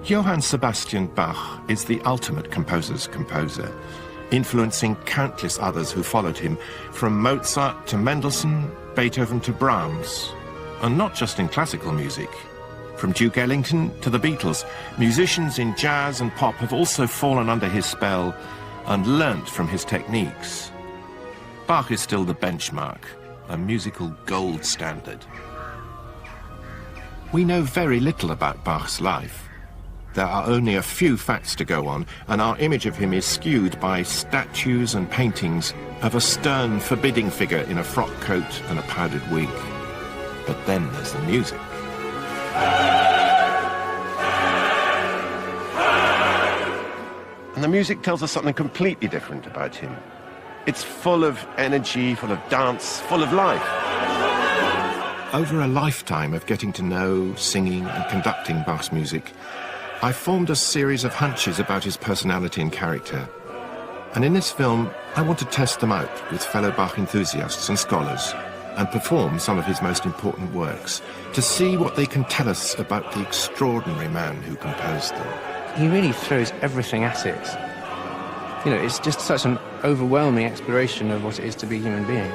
Johann Sebastian Bach is the ultimate composer's composer, influencing countless others who followed him, from Mozart to Mendelssohn, Beethoven to Brahms. And not just in classical music. From Duke Ellington to the Beatles, musicians in jazz and pop have also fallen under his spell and learnt from his techniques. Bach is still the benchmark, a musical gold standard. We know very little about Bach's life. There are only a few facts to go on, and our image of him is skewed by statues and paintings of a stern, forbidding figure in a frock coat and a powdered wig. But then there's the music. And the music tells us something completely different about him. It's full of energy, full of dance, full of life. Over a lifetime of getting to know, singing and conducting Bach's music, I formed a series of hunches about his personality and character. And in this film, I want to test them out with fellow Bach enthusiasts and scholars and perform some of his most important works to see what they can tell us about the extraordinary man who composed them. He really throws everything at it. You know, it's just such an overwhelming exploration of what it is to be a human being.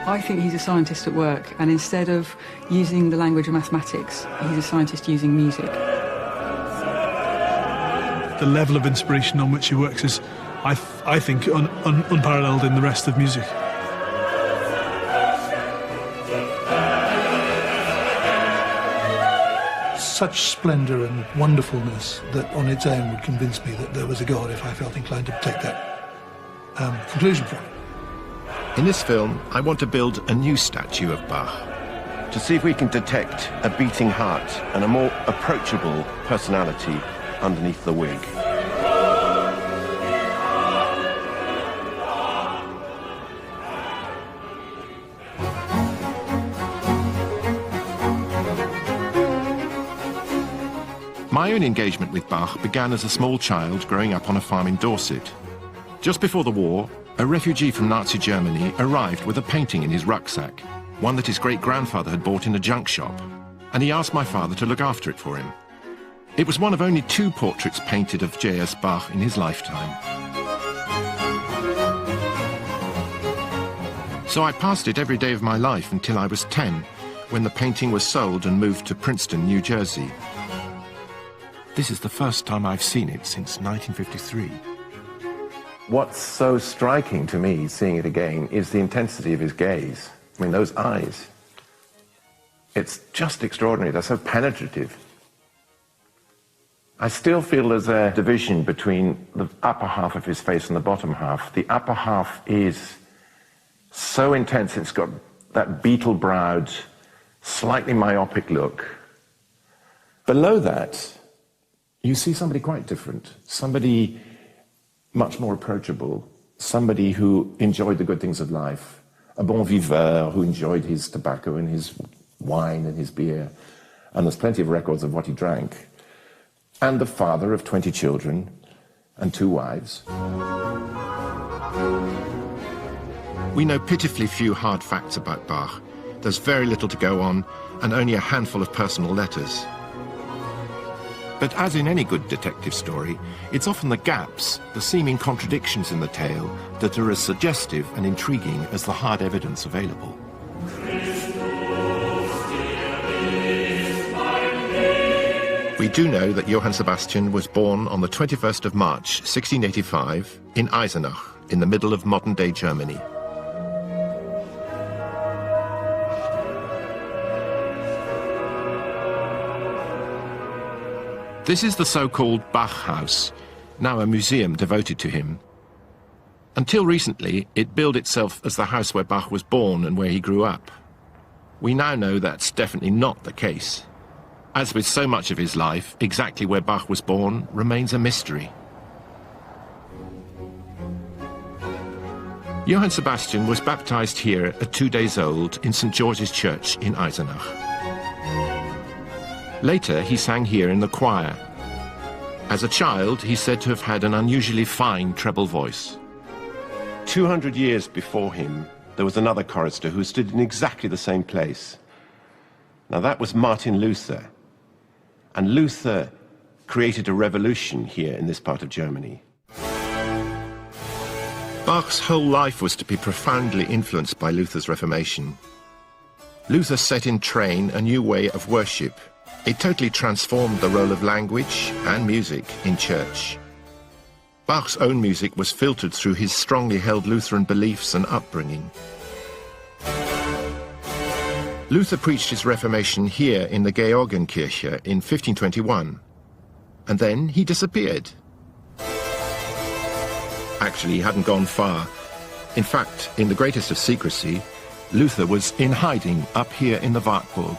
I think he's a scientist at work, and instead of using the language of mathematics, he's a scientist using music. The level of inspiration on which he works is, I think, unparalleled in the rest of music. Such splendour and wonderfulness that on its own would convince me that there was a God if I felt inclined to take that conclusion from it. In this film, I want to build a new statue of Bach. To see if we can detect a beating heart and a more approachable personality underneath the wig. My own engagement with Bach began as a small child growing up on a farm in Dorset. Just before the war, a refugee from Nazi Germany arrived with a painting in his rucksack, one that his great-grandfather had bought in a junk shop, and he asked my father to look after it for him. It was one of only 2 portraits painted of J.S. Bach in his lifetime. So I passed it every day of my life until I was 10, when the painting was sold and moved to Princeton, New Jersey. This is the first time I've seen it since 1953. What's so striking to me, seeing it again, is the intensity of his gaze. I mean, those eyes. It's just extraordinary. They're so penetrative. I still feel there's a division between the upper half of his face and the bottom half. The upper half is so intense. It's got that beetle-browed, slightly myopic look. Below that, you see somebody quite different. Somebody much more approachable, somebody who enjoyed the good things of life, a bon viveur who enjoyed his tobacco and his wine and his beer, and there's plenty of records of what he drank, and the father of 20 children and 2 wives. We know pitifully few hard facts about Bach. There's very little to go on, and only a handful of personal letters. But as in any good detective story, it's often the gaps, the seeming contradictions in the tale, that are as suggestive and intriguing as the hard evidence available. We do know that Johann Sebastian was born on the 21st of March, 1685, in Eisenach, in the middle of modern-day Germany. This is the so-called Bach House, now a museum devoted to him. Until recently, it billed itself as the house where Bach was born and where he grew up. We now know that's definitely not the case. As with so much of his life, exactly where Bach was born remains a mystery. Johann Sebastian was baptized here at 2 days old in St. George's Church in Eisenach. Later, he sang here in the choir. As a child, he's said to have had an unusually fine treble voice. 200 years before him, there was another chorister who stood in exactly the same place. Now that was Martin Luther. And Luther created a revolution here in this part of Germany. Bach's whole life was to be profoundly influenced by Luther's Reformation. Luther set in train a new way of worship. It totally transformed the role of language and music in church. Bach's own music was filtered through his strongly held Lutheran beliefs and upbringing. Luther preached his Reformation here in the Georgenkirche in 1521, and then he disappeared. Actually, he hadn't gone far. In fact, in the greatest of secrecy, Luther was in hiding up here in the Wartburg,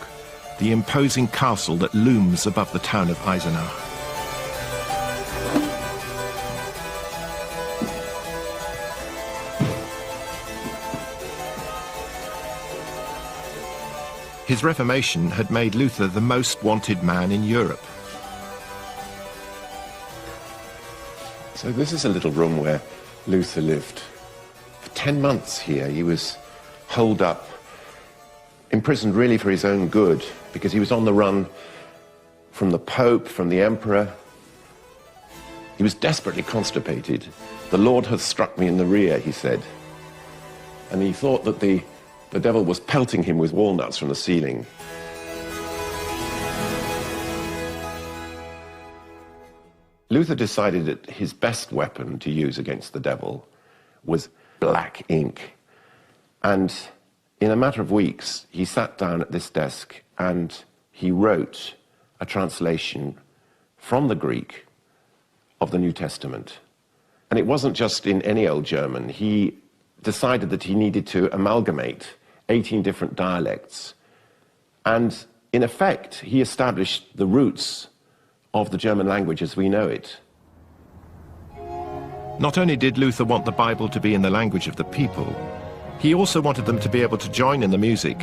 the imposing castle that looms above the town of Eisenach. His Reformation had made Luther the most wanted man in Europe. So this is a little room where Luther lived. For 10 months here, he was holed up, imprisoned really for his own good, because he was on the run from the Pope, from the Emperor. He was desperately constipated. The Lord hath struck me in the rear, he said. And he thought that the devil was pelting him with walnuts from the ceiling. Luther decided that his best weapon to use against the devil was black ink. And in a matter of weeks, he sat down at this desk and he wrote a translation from the Greek of the New Testament. And it wasn't just in any old German. He decided that he needed to amalgamate 18 different dialects. And in effect, he established the roots of the German language as we know it. Not only did Luther want the Bible to be in the language of the people, he also wanted them to be able to join in the music,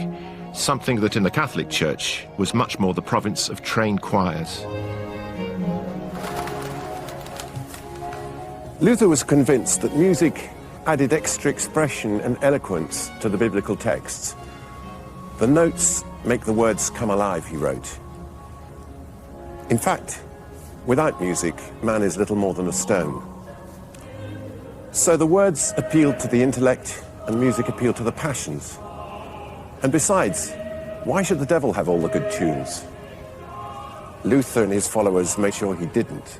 something that in the Catholic Church was much more the province of trained choirs. Luther was convinced that music added extra expression and eloquence to the biblical texts. The notes make the words come alive, he wrote. In fact, without music, man is little more than a stone. So the words appealed to the intellect and music appealed to the passions. And besides, why should the devil have all the good tunes? Luther and his followers made sure he didn't.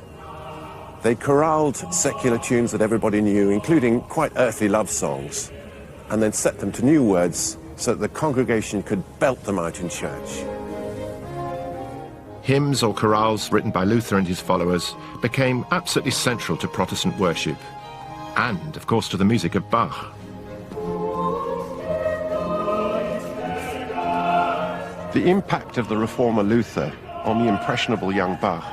They choraled secular tunes that everybody knew, including quite earthly love songs, and then set them to new words so that the congregation could belt them out in church. Hymns or chorales written by Luther and his followers became absolutely central to Protestant worship, and, of course, to the music of Bach. The impact of the reformer Luther on the impressionable young Bach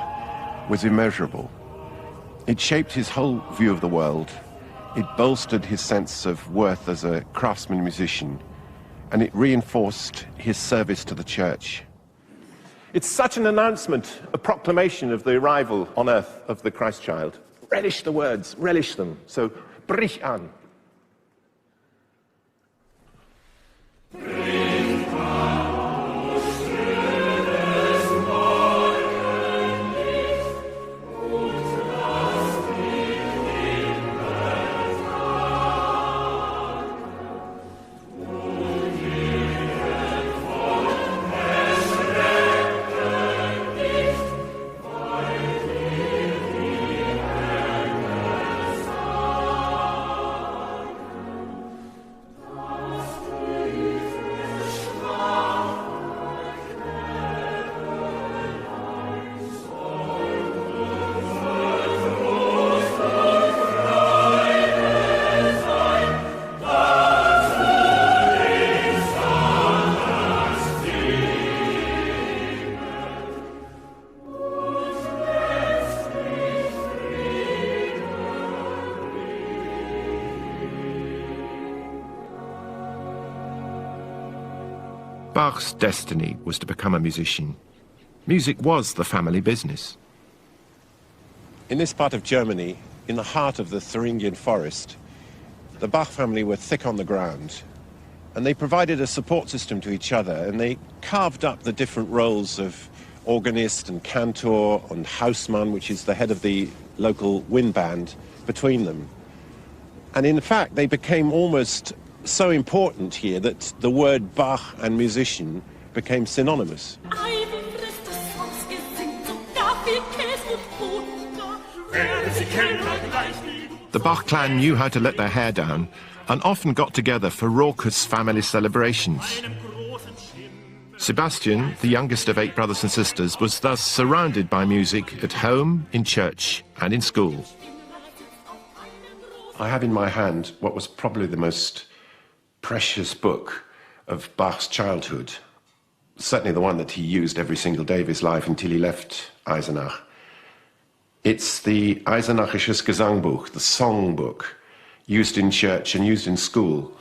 was immeasurable. It shaped his whole view of the world. It bolstered his sense of worth as a craftsman-musician, and it reinforced his service to the church. It's such an announcement, a proclamation of the arrival on earth of the Christ child. Relish the words, relish them. So, brich an. Bach's destiny was to become a musician. Music was the family business. In this part of Germany, in the heart of the Thuringian forest, the Bach family were thick on the ground, and they provided a support system to each other, and they carved up the different roles of organist and cantor and Hausmann, which is the head of the local wind band, between them. And in fact, they became almost so important here that the word Bach and musician became synonymous. The Bach clan knew how to let their hair down and often got together for raucous family celebrations. Sebastian, the youngest of 8 brothers and sisters, was thus surrounded by music at home, in church and in school. I have in my hand what was probably the most precious book of Bach's childhood, certainly the one that he used every single day of his life until he left Eisenach. It's the Eisenachisches Gesangbuch, the song book, used in church and used in school.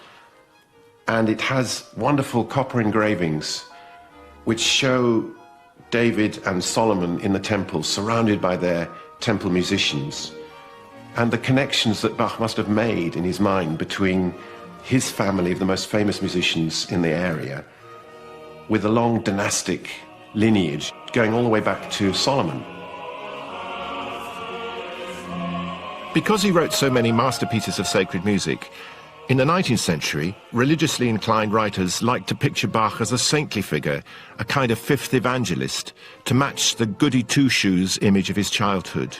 And it has wonderful copper engravings which show David and Solomon in the temple, surrounded by their temple musicians, and the connections that Bach must have made in his mind between his family of the most famous musicians in the area, with a long dynastic lineage going all the way back to Solomon. Because he wrote so many masterpieces of sacred music, in the 19th century, religiously inclined writers liked to picture Bach as a saintly figure, a kind of fifth evangelist, to match the goody two-shoes image of his childhood.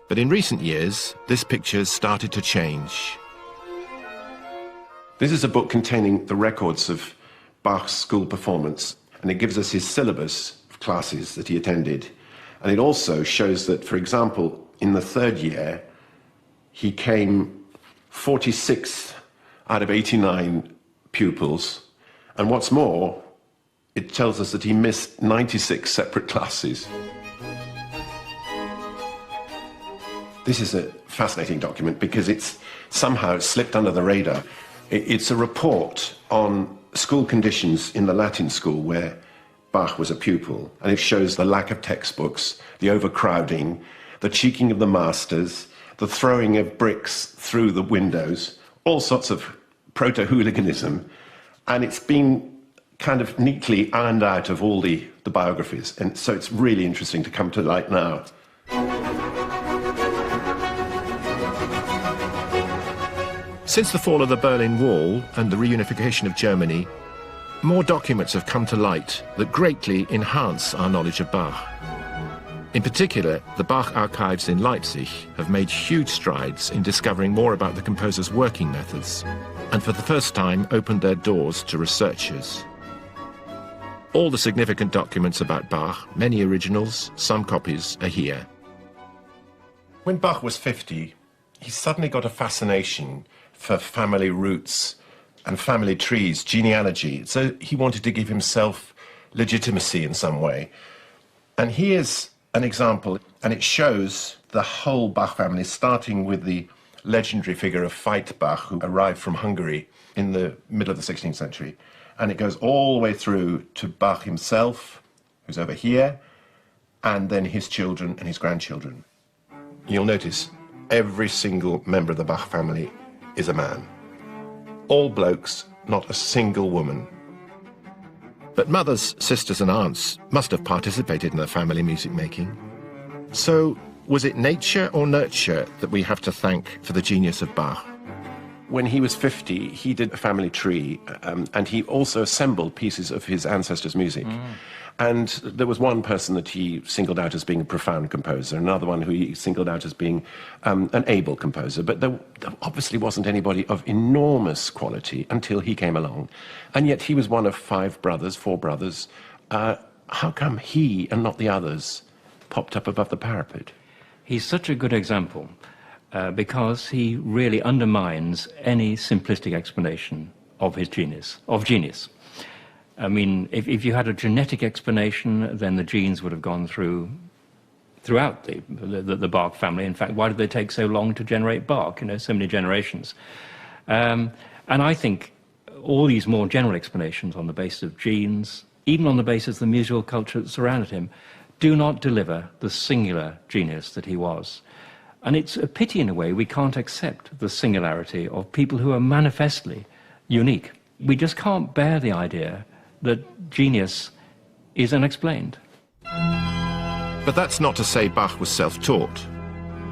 But in recent years, this picture started to change. This is a book containing the records of Bach's school performance, and it gives us his syllabus of classes that he attended. And it also shows that, for example, in the 3rd year, he came 46th out of 89 pupils, and what's more, it tells us that he missed 96 separate classes. This is a fascinating document because it's somehow slipped under the radar. It's a report on school conditions in the Latin school where Bach was a pupil, and it shows the lack of textbooks, the overcrowding, the cheeking of the masters, the throwing of bricks through the windows, all sorts of proto-hooliganism, and it's been kind of neatly ironed out of all the biographies, and so it's really interesting to come to light now. Since the fall of the Berlin Wall and the reunification of Germany, more documents have come to light that greatly enhance our knowledge of Bach. In particular, the Bach archives in Leipzig have made huge strides in discovering more about the composer's working methods, and for the first time opened their doors to researchers. All the significant documents about Bach, many originals, some copies, are here. When Bach was 50, he suddenly got a fascination for family roots and family trees, genealogy, so he wanted to give himself legitimacy in some way. And here's an example, and it shows the whole Bach family, starting with the legendary figure of Veit Bach, who arrived from Hungary in the middle of the 16th century. And it goes all the way through to Bach himself, who's over here, and then his children and his grandchildren. You'll notice every single member of the Bach family is a man. All blokes, not a single woman. But mothers, sisters and aunts must have participated in their family music making. So, was it nature or nurture that we have to thank for the genius of Bach? When he was 50, he did a family tree, and he also assembled pieces of his ancestors' music. And there was one person that he singled out as being a profound composer, another one who he singled out as being an able composer. But there obviously wasn't anybody of enormous quality until he came along. And yet he was one of 4 brothers. How come he and not the others popped up above the parapet? He's such a good example because he really undermines any simplistic explanation of his genius. I mean, if you had a genetic explanation, then the genes would have gone throughout the Bach family. In fact, why did they take so long to generate Bach? You know, so many generations. And I think all these more general explanations on the basis of genes, even on the basis of the musical culture that surrounded him, do not deliver the singular genius that he was. And it's a pity, in a way, we can't accept the singularity of people who are manifestly unique. We just can't bear the idea that genius is unexplained. But that's not to say Bach was self-taught.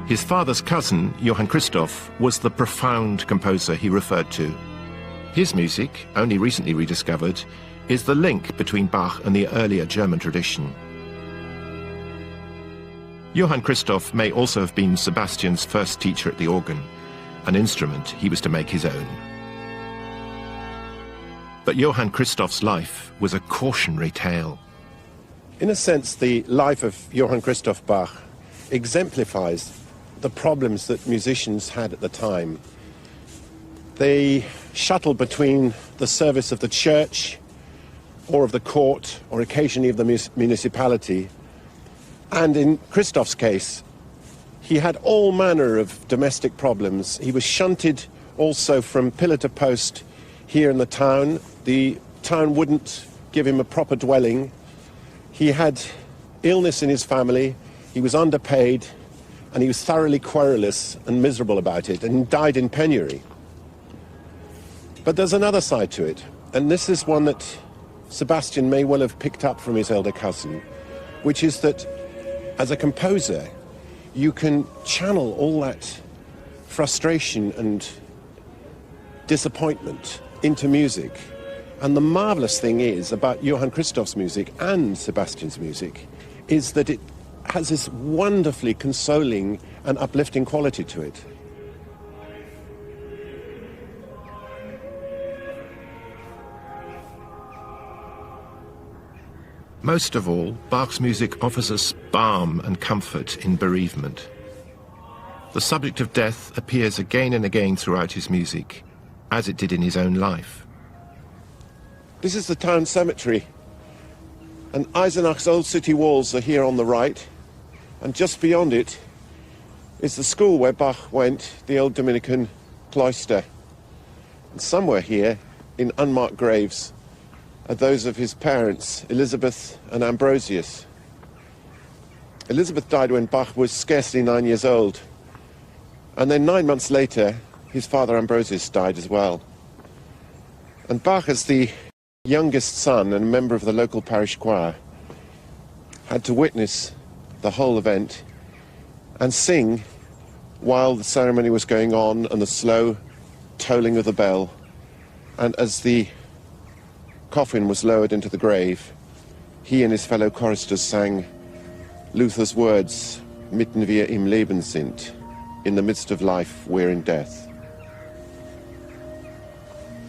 His father's cousin, Johann Christoph, was the profound composer he referred to. His music, only recently rediscovered, is the link between Bach and the earlier German tradition. Johann Christoph may also have been Sebastian's first teacher at the organ, an instrument he was to make his own. But Johann Christoph's life was a cautionary tale. In a sense, the life of Johann Christoph Bach exemplifies the problems that musicians had at the time. They shuttled between the service of the church or of the court or occasionally of the municipality. And in Christoph's case, he had all manner of domestic problems. He was shunted also from pillar to post here in the town. The town wouldn't give him a proper dwelling. He had illness in his family. He was underpaid, and he was thoroughly querulous and miserable about it, and died in penury. But there's another side to it, and this is one that Sebastian may well have picked up from his elder cousin, which is that as a composer, you can channel all that frustration and disappointment into music. And the marvelous thing is about Johann Christoph's music and Sebastian's music is that it has this wonderfully consoling and uplifting quality to it. Most of all, Bach's music offers us balm and comfort in bereavement. The subject of death appears again and again throughout his music, as it did in his own life. This is the town cemetery, and Eisenach's old city walls are here on the right, and just beyond it is the school where Bach went, the old Dominican cloister. And somewhere here, in unmarked graves, are those of his parents, Elizabeth and Ambrosius. Elizabeth died when Bach was scarcely 9 years old, and then 9 months later, his father Ambrosius died as well. And Bach, as the youngest son and a member of the local parish choir, had to witness the whole event and sing while the ceremony was going on and the slow tolling of the bell. And as the coffin was lowered into the grave, he and his fellow choristers sang Luther's words, "Mitten wir im Leben sind," in the midst of life we're in death.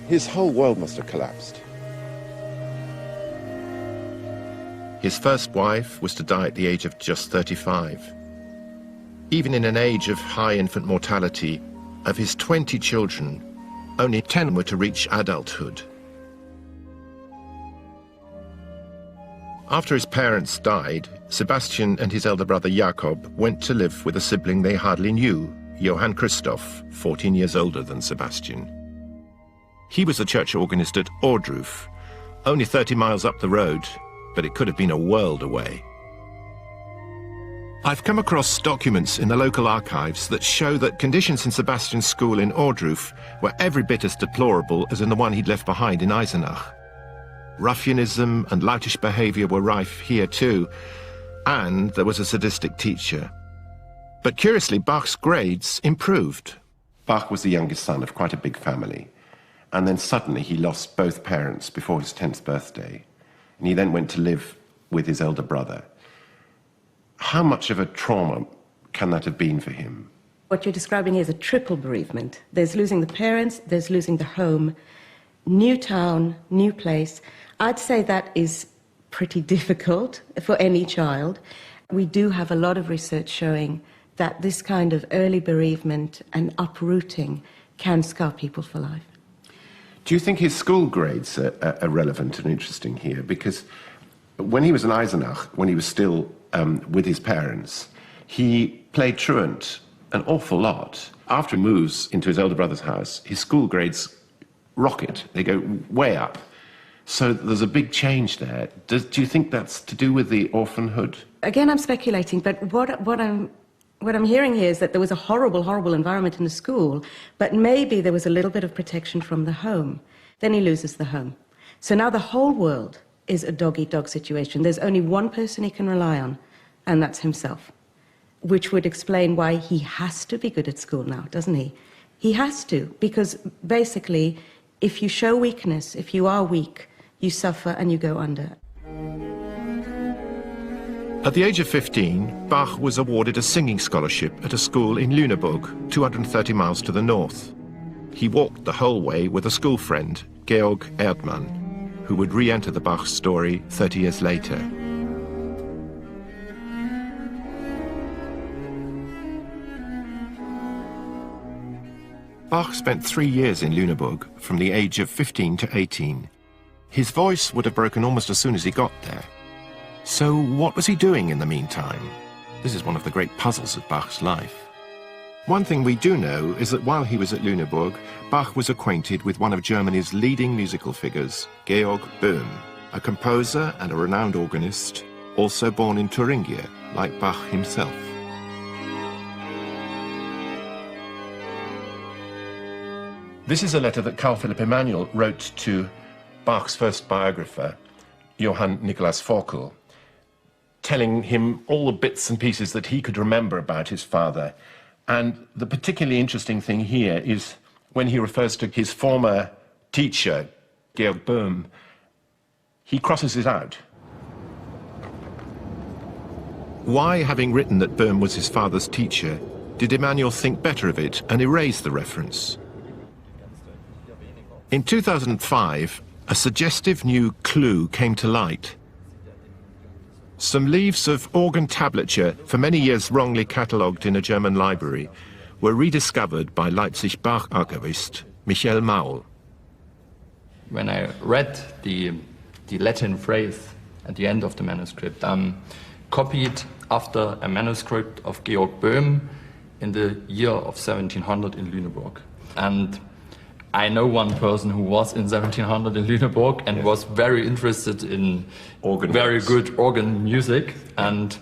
His whole world must have collapsed. His first wife was to die at the age of just 35. Even in an age of high infant mortality, of his 20 children, only 10 were to reach adulthood. After his parents died, Sebastian and his elder brother Jakob went to live with a sibling they hardly knew, Johann Christoph, 14 years older than Sebastian. He was the church organist at Ohrdruf, only 30 miles up the road, but it could have been a world away. I've come across documents in the local archives that show that conditions in Sebastian's school in Ohrdruf were every bit as deplorable as in the one he'd left behind in Eisenach. Ruffianism and loutish behaviour were rife here too, and there was a sadistic teacher. But curiously, Bach's grades improved. Bach was the youngest son of quite a big family, and then suddenly he lost both parents before his 10th birthday, and he then went to live with his elder brother. How much of a trauma can that have been for him? What you're describing here is a triple bereavement. There's losing the parents, there's losing the home, new town, new place. I'd say that is pretty difficult for any child. We do have a lot of research showing that this kind of early bereavement and uprooting can scar people for life. Do you think his school grades are relevant and interesting here? Because when he was in Eisenach, when he was still with his parents, he played truant an awful lot. After he moves into his elder brother's house, his school grades rocket. They go way up. So there's a big change there. Do you think that's to do with the orphanhood? Again, I'm speculating, but what I'm hearing here is that there was a horrible, horrible environment in the school, but maybe there was a little bit of protection from the home. Then he loses the home. So now the whole world is a dog-eat-dog situation. There's only one person he can rely on, and that's himself, which would explain why he has to be good at school now, doesn't he? He has to, because basically, if you show weakness, if you are weak, you suffer and you go under. At the age of 15, Bach was awarded a singing scholarship at a school in Lüneburg, 230 miles to the north. He walked the whole way with a school friend, Georg Erdmann, who would re-enter the Bach story 30 years later. Bach spent 3 years in Lüneburg from the age of 15 to 18. His voice would have broken almost as soon as he got there. So what was he doing in the meantime? This is one of the great puzzles of Bach's life. One thing we do know is that while he was at Lüneburg, Bach was acquainted with one of Germany's leading musical figures, Georg Böhm, a composer and a renowned organist, also born in Thuringia, like Bach himself. This is a letter that Carl Philipp Emanuel wrote to Bach's first biographer, Johann Nicholas Forkel, telling him all the bits and pieces that he could remember about his father. And the particularly interesting thing here is when he refers to his former teacher, Georg Böhm, he crosses it out. Why, having written that Böhm was his father's teacher, did Emanuel think better of it and erase the reference? In 2005, a suggestive new clue came to light. Some leaves of organ tablature, for many years wrongly catalogued in a German library, were rediscovered by Leipzig Bach archivist Michael Maul. When I read the Latin phrase at the end of the manuscript, copied after a manuscript of Georg Böhm in the year of 1700 in Lüneburg. And I know one person who was in 1700 in Lüneburg and was very interested in very good organ music, and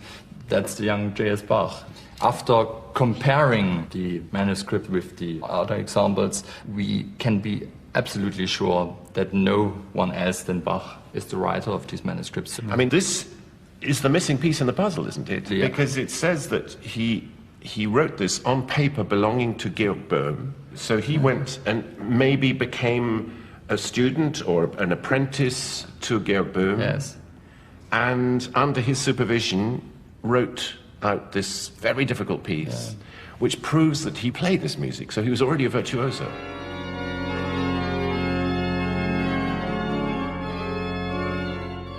that's the young J.S. Bach. After comparing the manuscript with the other examples, we can be absolutely sure that no one else than Bach is the writer of these manuscripts. I mean, this is the missing piece in the puzzle, isn't it? Yeah. Because it says that he wrote this on paper belonging to Georg Böhm. So he went and maybe became a student or an apprentice to Georg Böhm. Yes. And under his supervision wrote out this very difficult piece, which proves that he played this music. So he was already a virtuoso.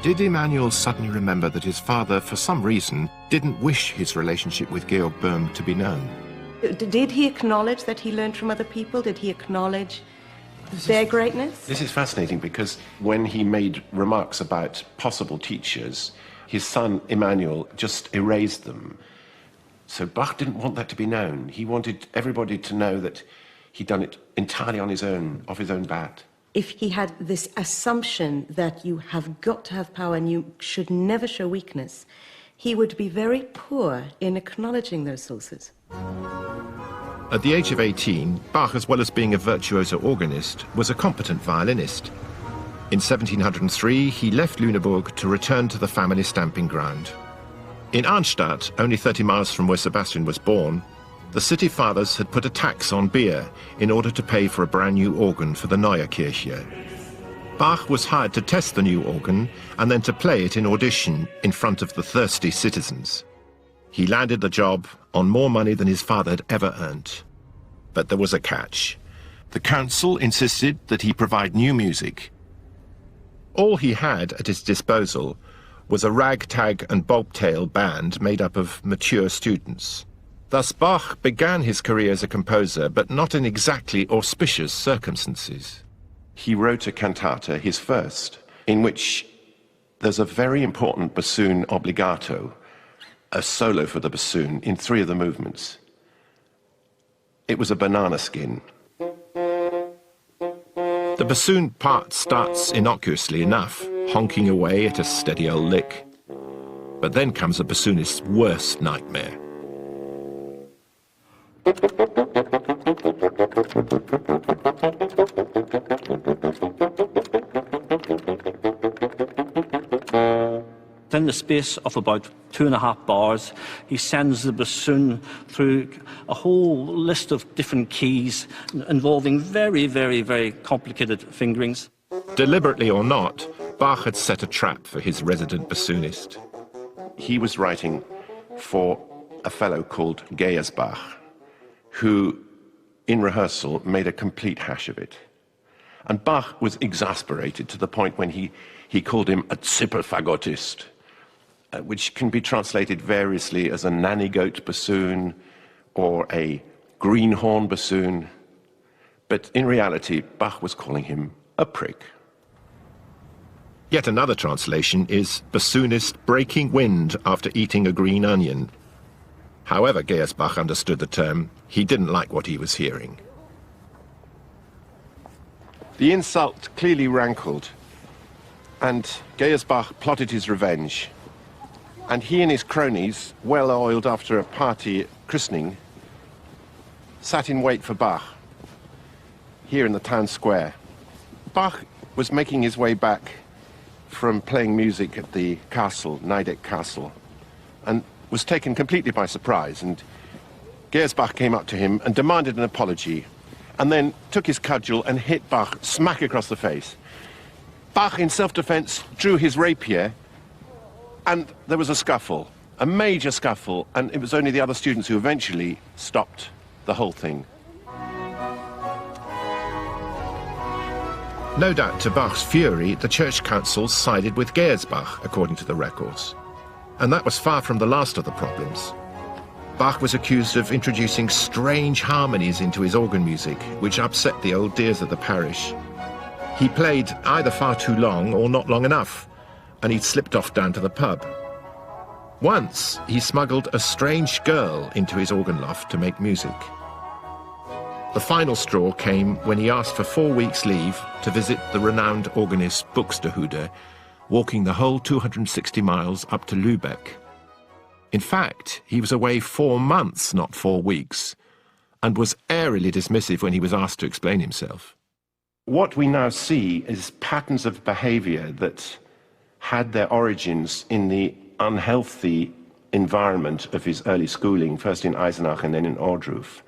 Did Emanuel suddenly remember that his father, for some reason, didn't wish his relationship with Georg Böhm to be known? Did he acknowledge that he learned from other people? Did he acknowledge their greatness? This is fascinating because when he made remarks about possible teachers, his son Emanuel just erased them. So Bach didn't want that to be known. He wanted everybody to know that he'd done it entirely on his own, off his own bat. If he had this assumption that you have got to have power and you should never show weakness, he would be very poor in acknowledging those sources. At the age of 18, Bach, as well as being a virtuoso organist, was a competent violinist. In 1703, he left Lüneburg to return to the family stamping ground. In Arnstadt, only 30 miles from where Sebastian was born, the city fathers had put a tax on beer in order to pay for a brand new organ for the Neue Kirche. Bach was hired to test the new organ and then to play it in audition in front of the thirsty citizens. He landed the job on more money than his father had ever earned. But there was a catch. The council insisted that he provide new music. All he had at his disposal was a ragtag and bobtail band made up of mature students. Thus Bach began his career as a composer, but not in exactly auspicious circumstances. He wrote a cantata, his first, in which there's a very important bassoon obbligato, a solo for the bassoon in 3 of the movements. It was a banana skin. The bassoon part starts innocuously enough, honking away at a steady old lick. But then comes a bassoonist's worst nightmare. Within the space of about 2.5 bars, he sends the bassoon through a whole list of different keys involving very, very, very complicated fingerings. Deliberately or not, Bach had set a trap for his resident bassoonist. He was writing for a fellow called Johann Bach, who, in rehearsal, made a complete hash of it. And Bach was exasperated to the point when he called him a Zipperfagottist, which can be translated variously as a nanny goat bassoon or a greenhorn bassoon. But in reality, Bach was calling him a prick. Yet another translation is bassoonist breaking wind after eating a green onion. However Johann Bach understood the term, he didn't like what he was hearing. The insult clearly rankled, and Johann Bach plotted his revenge. And he and his cronies, well-oiled after a party christening, sat in wait for Bach, here in the town square. Bach was making his way back from playing music at the castle, Nideck Castle, and was taken completely by surprise. And Johann Bach came up to him and demanded an apology, and then took his cudgel and hit Bach smack across the face. Bach, in self-defense, drew his rapier, and there was a scuffle, a major scuffle, and it was only the other students who eventually stopped the whole thing. No doubt to Bach's fury, the church council sided with Johann Bach, according to the records. And that was far from the last of the problems. Bach was accused of introducing strange harmonies into his organ music, which upset the old dears of the parish. He played either far too long or not long enough, and he'd slipped off down to the pub. Once, he smuggled a strange girl into his organ loft to make music. The final straw came when he asked for 4 weeks' leave to visit the renowned organist Buxtehude, walking the whole 260 miles up to Lübeck. In fact, he was away 4 months, not 4 weeks, and was airily dismissive when he was asked to explain himself. What we now see is patterns of behavior that had their origins in the unhealthy environment of his early schooling, first in Eisenach and then in Ohrdruf.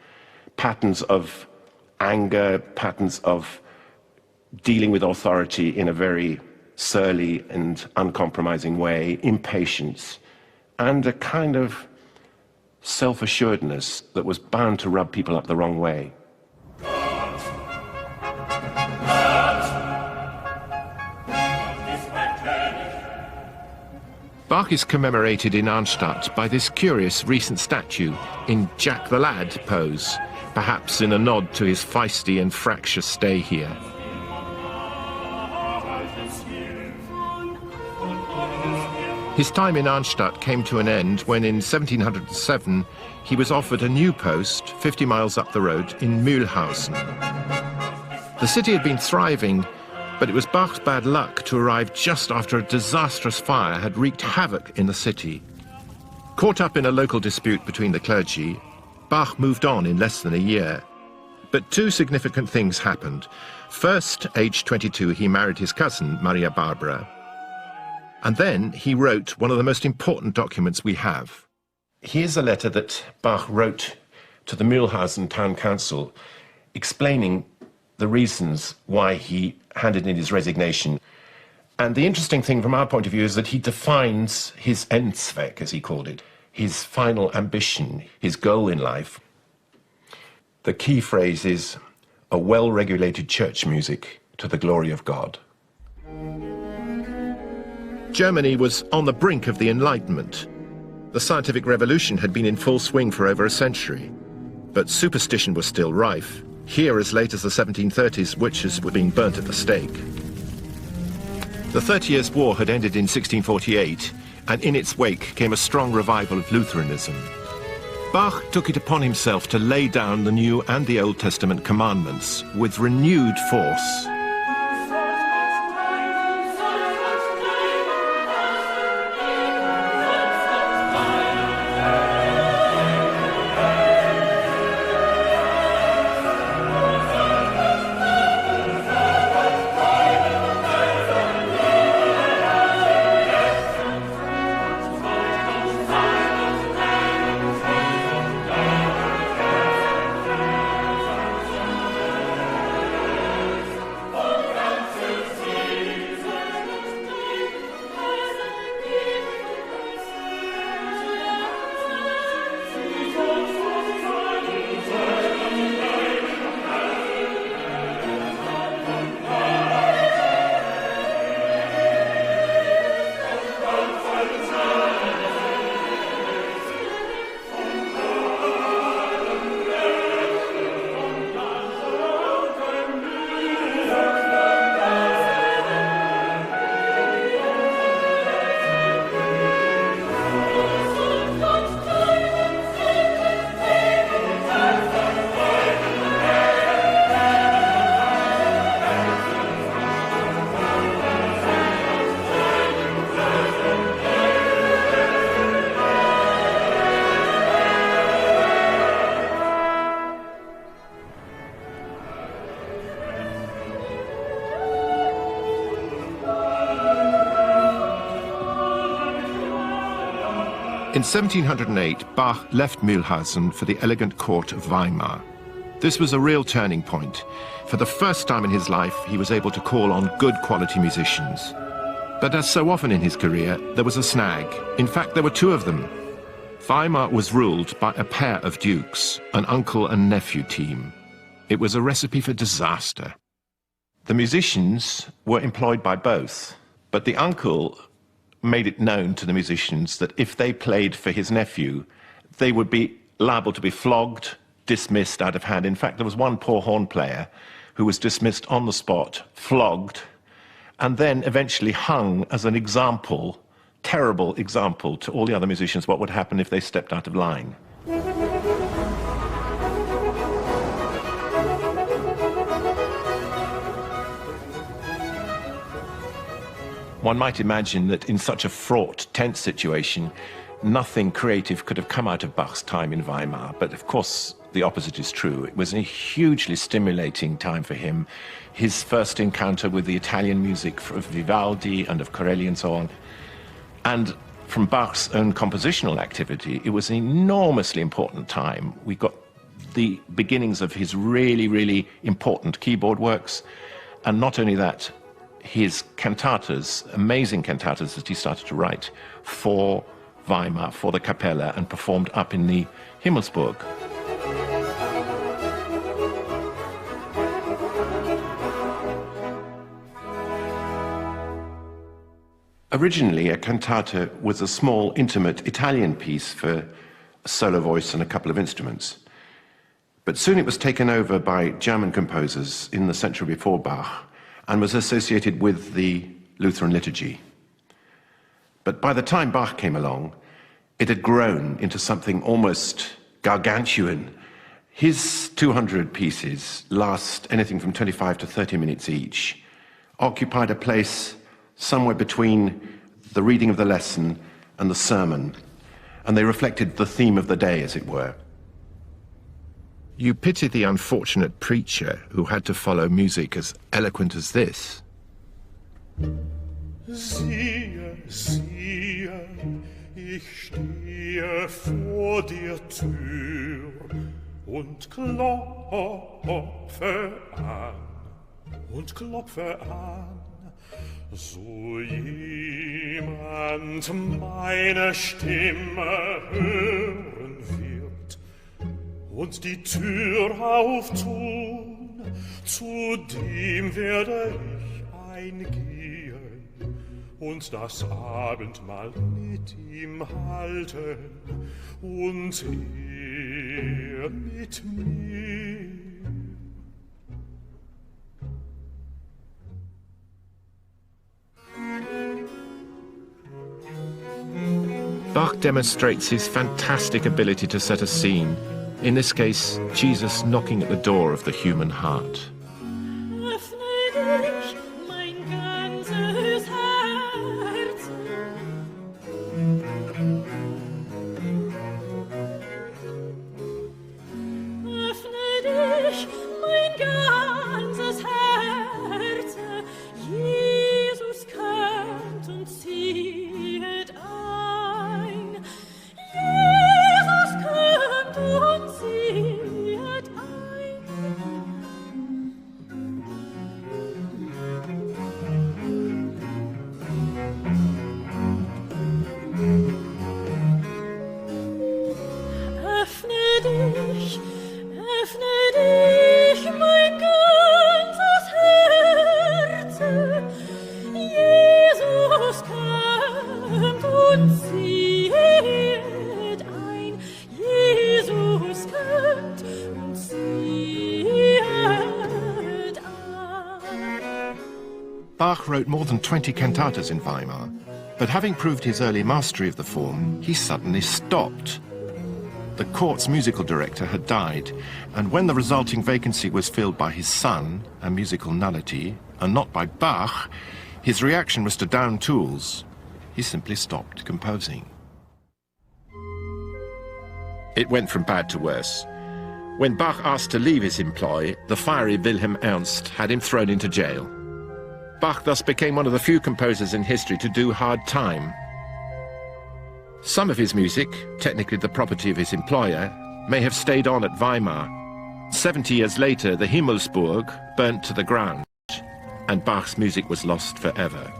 Patterns of anger, patterns of dealing with authority in a very surly and uncompromising way, impatience, and a kind of self-assuredness that was bound to rub people up the wrong way. Bach is commemorated in Arnstadt by this curious recent statue in Jack the Lad pose, perhaps in a nod to his feisty and fractious stay here. His time in Arnstadt came to an end when in 1707 he was offered a new post 50 miles up the road in Mühlhausen. The city had been thriving, but it was Bach's bad luck to arrive just after a disastrous fire had wreaked havoc in the city. Caught up in a local dispute between the clergy, Bach moved on in less than a year. But 2 significant things happened. First, aged 22, he married his cousin, Maria Barbara. And then he wrote one of the most important documents we have. Here's a letter that Bach wrote to the Mühlhausen town council explaining the reasons why he handed in his resignation. And the interesting thing from our point of view is that he defines his Endzweck, as he called it, his final ambition, his goal in life. The key phrase is, a well-regulated church music to the glory of God. Germany was on the brink of the Enlightenment. The scientific revolution had been in full swing for over a century. But superstition was still rife. Here, as late as the 1730s, witches were being burnt at the stake. The 30 Years' War had ended in 1648, and in its wake came a strong revival of Lutheranism. Bach took it upon himself to lay down the New and the Old Testament commandments with renewed force. In 1708, Bach left Mühlhausen for the elegant court of Weimar. This was a real turning point. For the first time in his life, he was able to call on good quality musicians. But as so often in his career, there was a snag. In fact, there were two of them. Weimar was ruled by a pair of dukes, an uncle and nephew team. It was a recipe for disaster. The musicians were employed by both, but the uncle made it known to the musicians that if they played for his nephew, they would be liable to be flogged, dismissed out of hand. In fact, there was one poor horn player who was dismissed on the spot, flogged, and then eventually hung as an example, terrible example to all the other musicians what would happen if they stepped out of line. One might imagine that in such a fraught, tense situation, nothing creative could have come out of Bach's time in Weimar. But of course, the opposite is true. It was a hugely stimulating time for him. His first encounter with the Italian music of Vivaldi and of Corelli and so on. And from Bach's own compositional activity, it was an enormously important time. We got the beginnings of his really, really important keyboard works. And not only that, his cantatas, amazing cantatas that he started to write for Weimar, for the Kapelle, and performed up in the Himmelsburg. Originally, a cantata was a small, intimate Italian piece for a solo voice and a couple of instruments. But soon it was taken over by German composers in the century before Bach, and was associated with the Lutheran liturgy. But by the time Bach came along, it had grown into something almost gargantuan. His 200 pieces last anything from 25 to 30 minutes each, occupied a place somewhere between the reading of the lesson and the sermon, and they reflected the theme of the day, as it were. You pity the unfortunate preacher who had to follow music as eloquent as this. Siehe, siehe, ich stehe vor der Tür und klopfe an, so jemand meine Stimme hören wird und die Tür auftun, zu dem werde ich eingehen und das Abendmahl mit ihm halten und er mit mir. Bach demonstrates his fantastic ability to set a scene, in this case, Jesus knocking at the door of the human heart. Bach wrote more than 20 cantatas in Weimar, but having proved his early mastery of the form, he suddenly stopped. The court's musical director had died, and when the resulting vacancy was filled by his son, a musical nullity, and not by Bach, his reaction was to down tools. He simply stopped composing. It went from bad to worse. When Bach asked to leave his employ, the fiery Wilhelm Ernst had him thrown into jail. Bach thus became one of the few composers in history to do hard time. Some of his music, technically the property of his employer, may have stayed on at Weimar. 70 years later, the Himmelsburg burnt to the ground, and Bach's music was lost forever.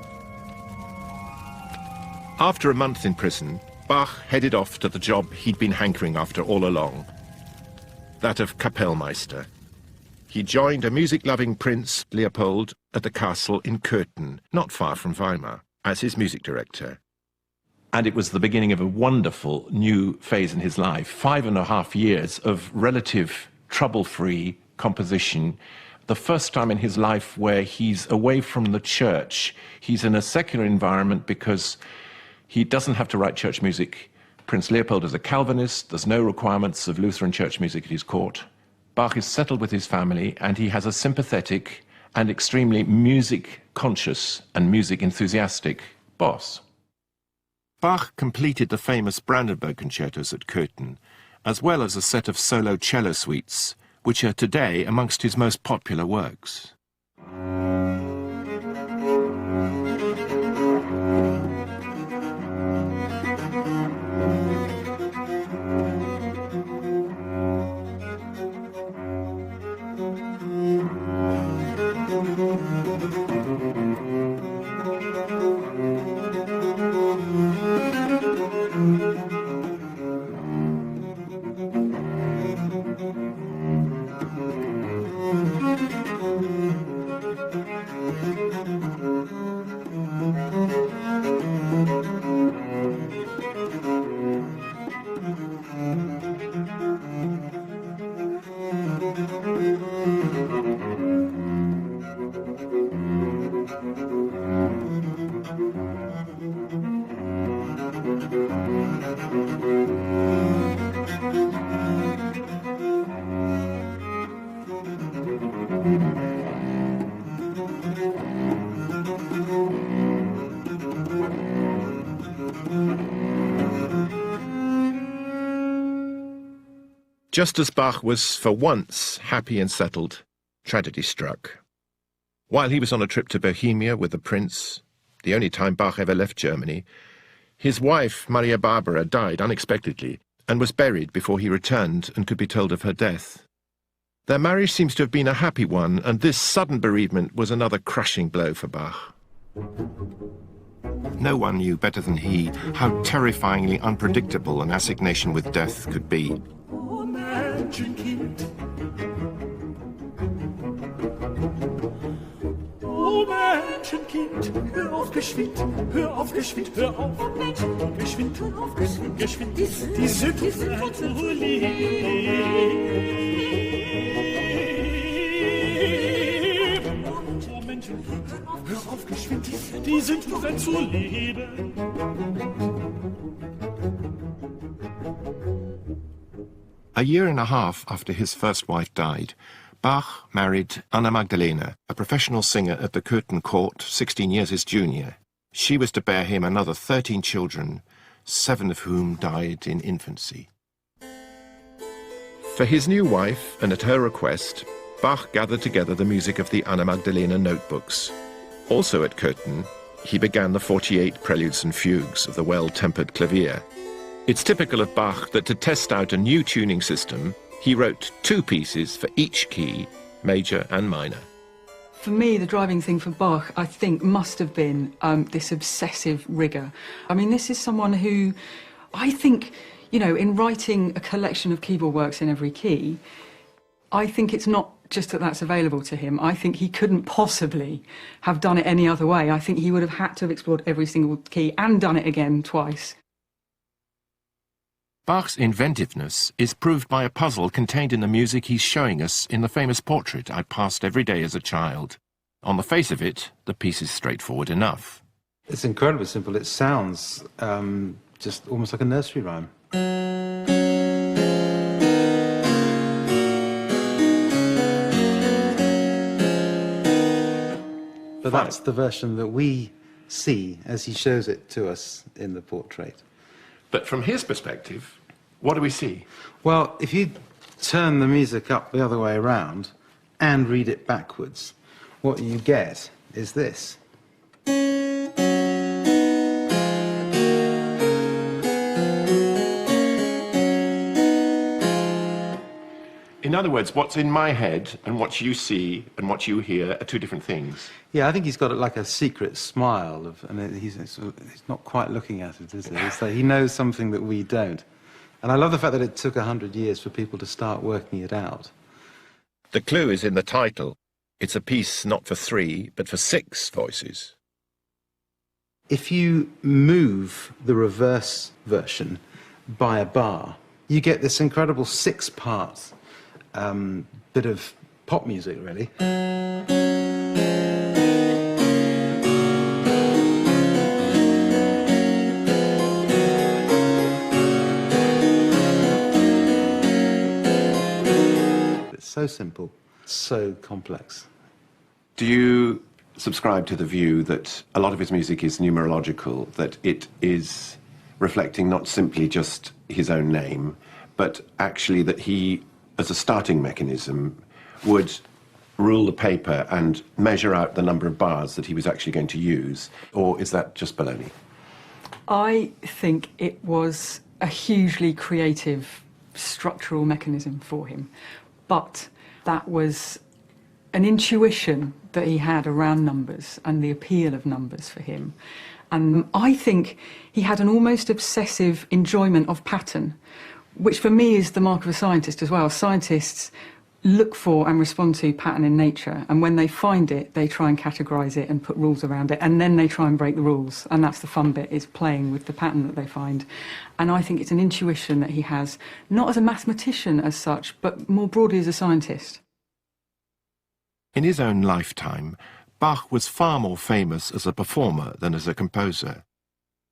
After a month in prison, Bach headed off to the job he'd been hankering after all along, that of Kapellmeister. He joined a music-loving Prince, Leopold, at the castle in Köthen, not far from Weimar, as his music director. And it was the beginning of a wonderful new phase in his life. 5.5 years of relative trouble-free composition. The first time in his life where he's away from the church. He's in a secular environment because he doesn't have to write church music. Prince Leopold is a Calvinist. There's no requirements of Lutheran church music at his court. Bach is settled with his family, and he has a sympathetic and extremely music-conscious and music-enthusiastic boss. Bach completed the famous Brandenburg concertos at Köthen, as well as a set of solo cello suites, which are today amongst his most popular works. Just as Bach was, for once, happy and settled, tragedy struck. While he was on a trip to Bohemia with the prince, the only time Bach ever left Germany, his wife, Maria Barbara, died unexpectedly and was buried before he returned and could be told of her death. Their marriage seems to have been a happy one, and this sudden bereavement was another crushing blow for Bach. No one knew better than he how terrifyingly unpredictable an assignation with death could be. Menschenkind. Oh Menschenkind, hör auf geschwind, hör auf geschwind, hör auf. Geschwind, geschwind, die Sünden zu leben. Oh Menschenkind, hör auf geschwind, die Sünden zu leben. A year and a half after his first wife died, Bach married Anna Magdalena, a professional singer at the Köthen court, 16 years his junior. She was to bear him another 13 children, 7 of whom died in infancy. For his new wife, and at her request, Bach gathered together the music of the Anna Magdalena notebooks. Also at Köthen, he began the 48 preludes and fugues of the well-tempered clavier. It's typical of Bach that to test out a new tuning system, he wrote 2 pieces for each key, major and minor. For me, the driving thing for Bach, I think, must have been this obsessive rigour. I mean, this is someone who, I think, you know, in writing a collection of keyboard works in every key, I think it's not just that that's available to him. I think he couldn't possibly have done it any other way. I think he would have had to have explored every single key and done it again twice. Bach's inventiveness is proved by a puzzle contained in the music he's showing us in the famous portrait I passed every day as a child. On the face of it, the piece is straightforward enough. It's incredibly simple. It sounds just almost like a nursery rhyme. But that's the version that we see as he shows it to us in the portrait. But from his perspective, what do we see? Well, if you turn the music up the other way around and read it backwards, what you get is this. In other words, what's in my head and what you see and what you hear are two different things. Yeah, I think he's got like a secret smile, and he's not quite looking at it, is he? It's like he knows something that we don't. And I love the fact that it took 100 years for people to start working it out. The clue is in the title. It's a piece not for 3, but for 6 voices. If you move the reverse version by a bar, you get this incredible 6-part bit of pop music, really. It's so simple, so complex. Do you subscribe to the view that a lot of his music is numerological, that it is reflecting not simply just his own name, but actually that he, as a starting mechanism, would rule the paper and measure out the number of bars that he was actually going to use? Or is that just baloney? I think it was a hugely creative structural mechanism for him, but that was an intuition that he had around numbers and the appeal of numbers for him. And I think he had an almost obsessive enjoyment of pattern, which for me is the mark of a scientist as well. Scientists look for and respond to pattern in nature, and when they find it, they try and categorise it and put rules around it, and then they try and break the rules, and that's the fun bit, is playing with the pattern that they find. And I think it's an intuition that he has, not as a mathematician as such, but more broadly as a scientist. In his own lifetime, Bach was far more famous as a performer than as a composer.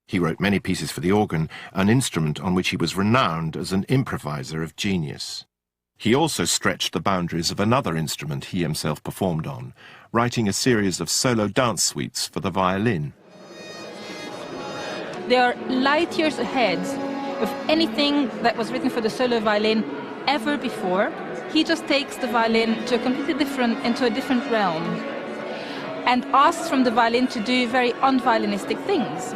He wrote many pieces for the organ, an instrument on which he was renowned as an improviser of genius. He also stretched the boundaries of another instrument he himself performed on, writing a series of solo dance suites for the violin. They are light years ahead of anything that was written for the solo violin ever before. He just takes the violin to into a different realm, and asks from the violin to do very un-violinistic things,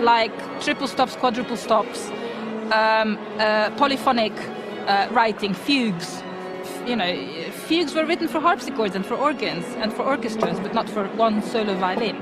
like triple stops, quadruple stops, polyphonic writing, fugues. You know, fugues were written for harpsichords and for organs and for orchestras, but not for one solo violin.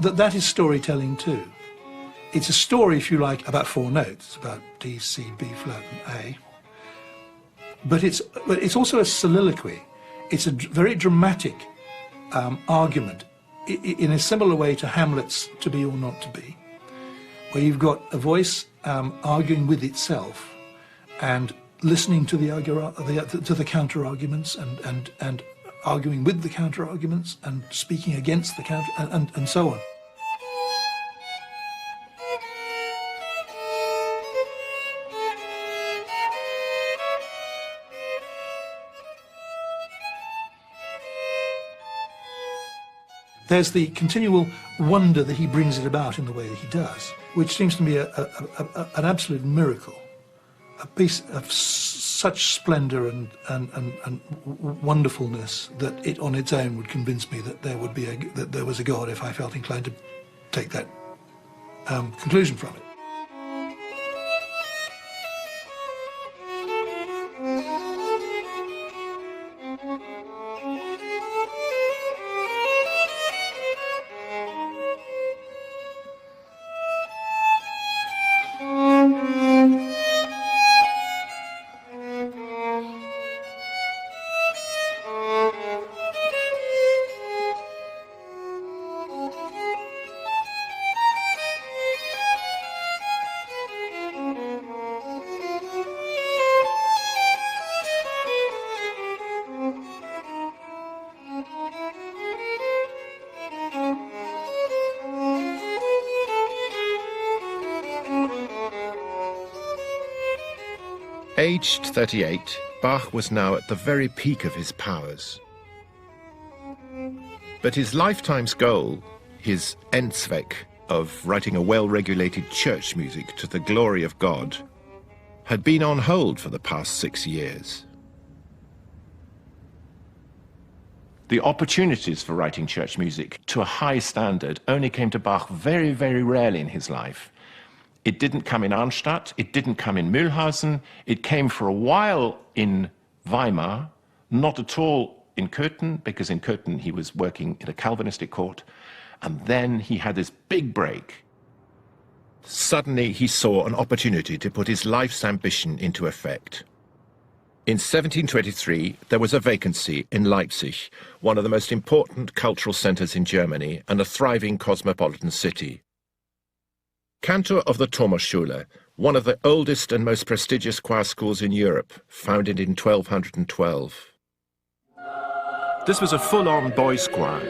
That is storytelling too. It's a story, if you like, about 4 notes, about D, C, B flat and A. But it's also a soliloquy. It's a very dramatic argument in a similar way to Hamlet's To Be or Not to Be, where you've got a voice arguing with itself and listening to the counter arguments and arguing with the counter arguments and speaking against the counter and so on. There's the continual wonder that he brings it about in the way that he does, which seems to me an absolute miracle, a piece of such splendour and wonderfulness that it on its own would convince me that there was a God if I felt inclined to take that conclusion from it. Aged 38, Bach was now at the very peak of his powers. But his lifetime's goal, his Endzweck of writing a well-regulated church music to the glory of God, had been on hold for the past 6 years. The opportunities for writing church music to a high standard only came to Bach very, very rarely in his life. It didn't come in Arnstadt, it didn't come in Mühlhausen, it came for a while in Weimar, not at all in Köthen, because in Köthen he was working in a Calvinistic court, and then he had this big break. Suddenly he saw an opportunity to put his life's ambition into effect. In 1723, there was a vacancy in Leipzig, one of the most important cultural centres in Germany and a thriving cosmopolitan city. Cantor of the Thomasschule, one of the oldest and most prestigious choir schools in Europe, founded in 1212. This was a full-on boys' choir,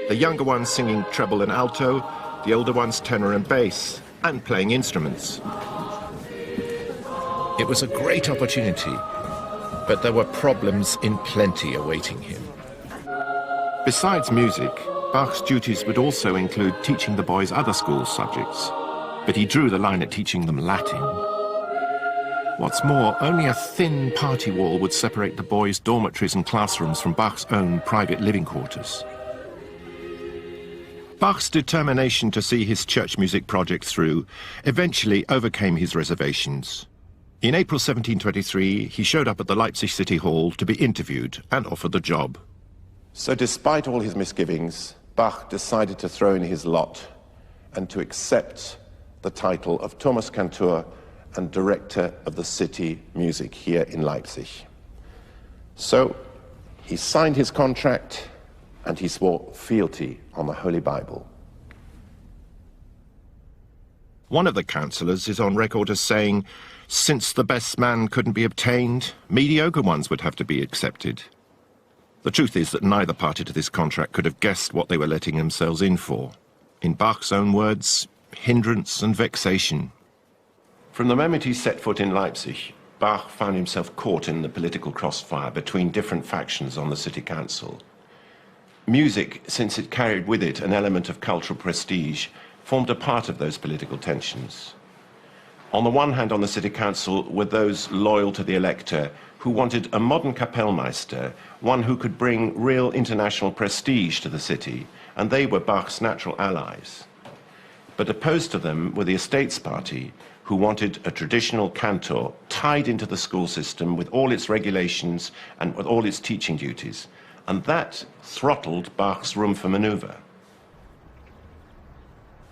the younger ones singing treble and alto, the older ones tenor and bass, and playing instruments. It was a great opportunity, but there were problems in plenty awaiting him. Besides music, Bach's duties would also include teaching the boys other school subjects, but he drew the line at teaching them Latin. What's more, only a thin party wall would separate the boys' dormitories and classrooms from Bach's own private living quarters. Bach's determination to see his church music project through eventually overcame his reservations. In April 1723, he showed up at the Leipzig City Hall to be interviewed and offered the job. So despite all his misgivings, Bach decided to throw in his lot and to accept the title of Thomaskantor and director of the city music here in Leipzig. So he signed his contract and he swore fealty on the Holy Bible. One of the councillors is on record as saying, since the best man couldn't be obtained, mediocre ones would have to be accepted. The truth is that neither party to this contract could have guessed what they were letting themselves in for. In Bach's own words, hindrance and vexation. From the moment he set foot in Leipzig, Bach found himself caught in the political crossfire between different factions on the city council. Music, since it carried with it an element of cultural prestige, formed a part of those political tensions. On the one hand, on the city council were those loyal to the elector who wanted a modern Kapellmeister, one who could bring real international prestige to the city, and they were Bach's natural allies. But opposed to them were the Estates Party, who wanted a traditional cantor tied into the school system with all its regulations and with all its teaching duties, and that throttled Bach's room for maneuver.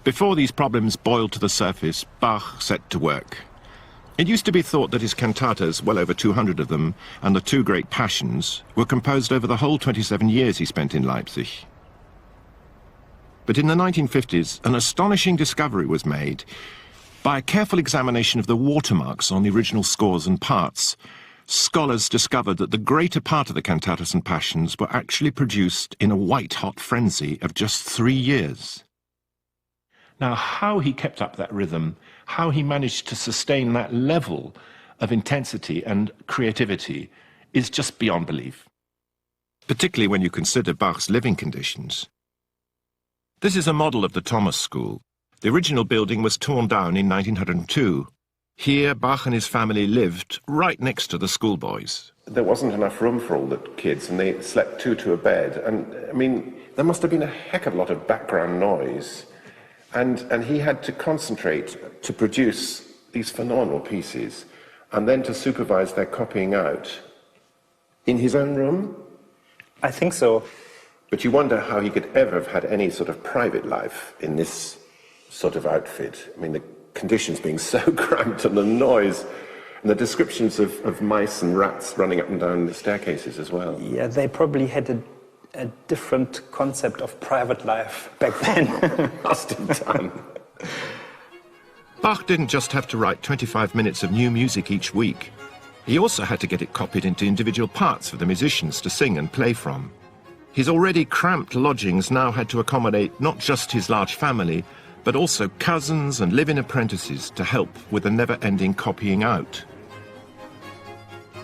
Before these problems boiled to the surface, Bach set to work. It used to be thought that his cantatas, well over 200 of them, and the two great passions, were composed over the whole 27 years he spent in Leipzig. But in the 1950s, an astonishing discovery was made. By a careful examination of the watermarks on the original scores and parts, scholars discovered that the greater part of the cantatas and passions were actually produced in a white-hot frenzy of just 3 years. Now, how he kept up that rhythm, how he managed to sustain that level of intensity and creativity is just beyond belief, particularly when you consider Bach's living conditions. This is a model of the Thomas School. The original building was torn down in 1902. Here, Bach and his family lived right next to the schoolboys. There wasn't enough room for all the kids, and they slept two to a bed. And, I mean, there must have been a heck of a lot of background noise. And he had to concentrate to produce these phenomenal pieces and then to supervise their copying out in his own room? I think so. But you wonder how he could ever have had any sort of private life in this sort of outfit. I mean, the conditions being so cramped and the noise and the descriptions of mice and rats running up and down the staircases as well. Yeah, they probably had a different concept of private life back then. Must have done. Bach didn't just have to write 25 minutes of new music each week. He also had to get it copied into individual parts for the musicians to sing and play from. His already cramped lodgings now had to accommodate not just his large family, but also cousins and live-in apprentices to help with the never-ending copying out.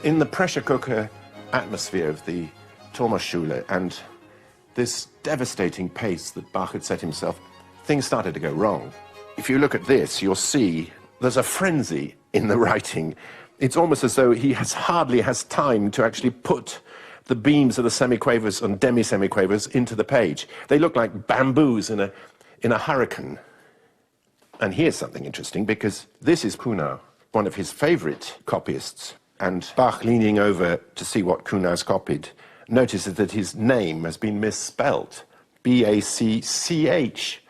In the pressure cooker atmosphere of the Thomasschule and this devastating pace that Bach had set himself, things started to go wrong. If you look at this, you'll see there's a frenzy in the writing. It's almost as though he hardly has time to actually put the beams of the semiquavers and demi-semiquavers into the page. They look like bamboos in a hurricane. And here's something interesting, because this is Kuhnau, one of his favorite copyists. And Bach, leaning over to see what Kuhnau's copied, notices that his name has been misspelt, B-A-C-C-H.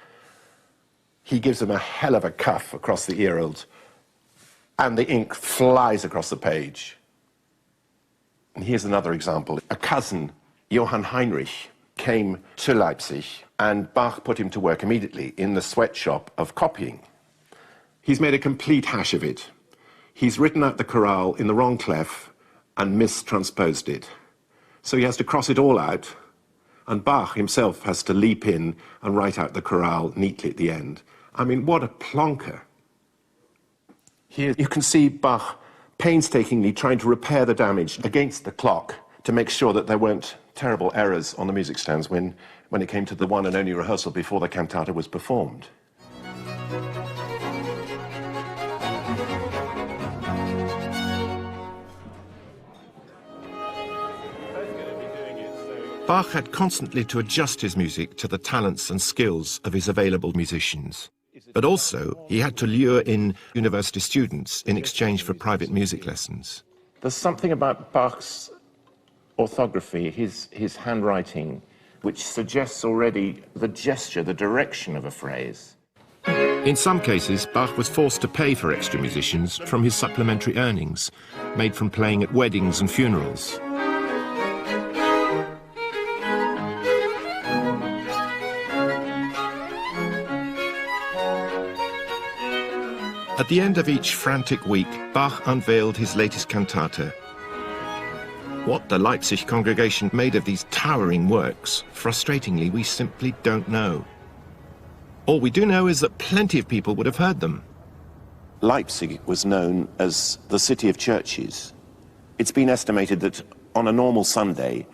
He gives him a hell of a cuff across the earlobe, and the ink flies across the page. And here's another example. A cousin, Johann Heinrich, came to Leipzig, and Bach put him to work immediately in the sweatshop of copying. He's made a complete hash of it. He's written out the chorale in the wrong clef and mistransposed it. So he has to cross it all out, and Bach himself has to leap in and write out the chorale neatly at the end. I mean, what a plonker. Here you can see Bach painstakingly trying to repair the damage against the clock to make sure that there weren't terrible errors on the music stands when it came to the one and only rehearsal before the cantata was performed. Bach had constantly to adjust his music to the talents and skills of his available musicians. But also, he had to lure in university students in exchange for private music lessons. There's something about Bach's orthography, his handwriting, which suggests already the gesture, the direction of a phrase. In some cases, Bach was forced to pay for extra musicians from his supplementary earnings, made from playing at weddings and funerals. At the end of each frantic week, Bach unveiled his latest cantata. What the Leipzig congregation made of these towering works, frustratingly, we simply don't know. All we do know is that plenty of people would have heard them. Leipzig was known as the city of churches. It's been estimated that on a normal Sunday,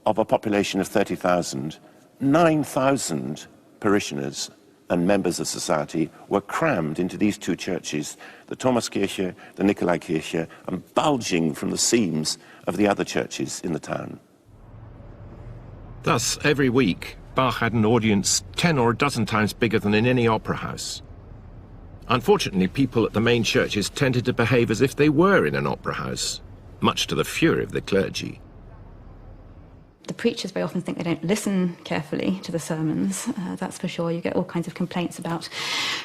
of a population of 30,000, 9,000 parishioners and members of society were crammed into these two churches, the Thomaskirche, the Nikolaikirche, and bulging from the seams of the other churches in the town. Thus, every week, Bach had an audience 10 or a dozen times bigger than in any opera house. Unfortunately, people at the main churches tended to behave as if they were in an opera house, much to the fury of the clergy. The preachers very often think they don't listen carefully to the sermons, that's for sure. You get all kinds of complaints about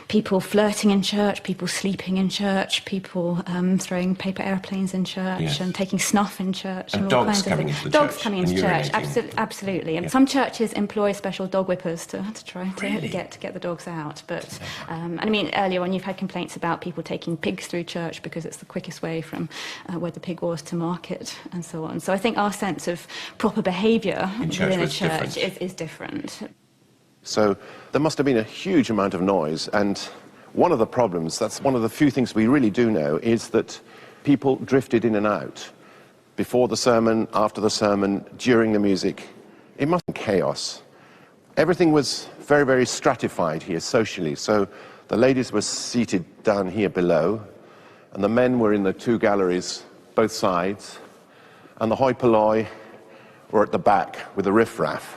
people flirting in church, people sleeping in church, people throwing paper airplanes in church, yes, and taking snuff in church. And all dogs kinds coming of into the dogs church. Coming into church, absolutely. And some churches employ special dog whippers to try to get the dogs out. But and I mean, earlier on you've had complaints about people taking pigs through church because it's the quickest way from where the pig was to market and so on. So I think our sense of proper behaviour within a church is different. So there must have been a huge amount of noise, and one of the problems, that's one of the few things we really do know, is that people drifted in and out before the sermon, after the sermon, during the music. It must have been chaos. Everything was very, very stratified here socially. So the ladies were seated down here below, and the men were in the two galleries, both sides, and the hoi polloi were at the back with the riffraff.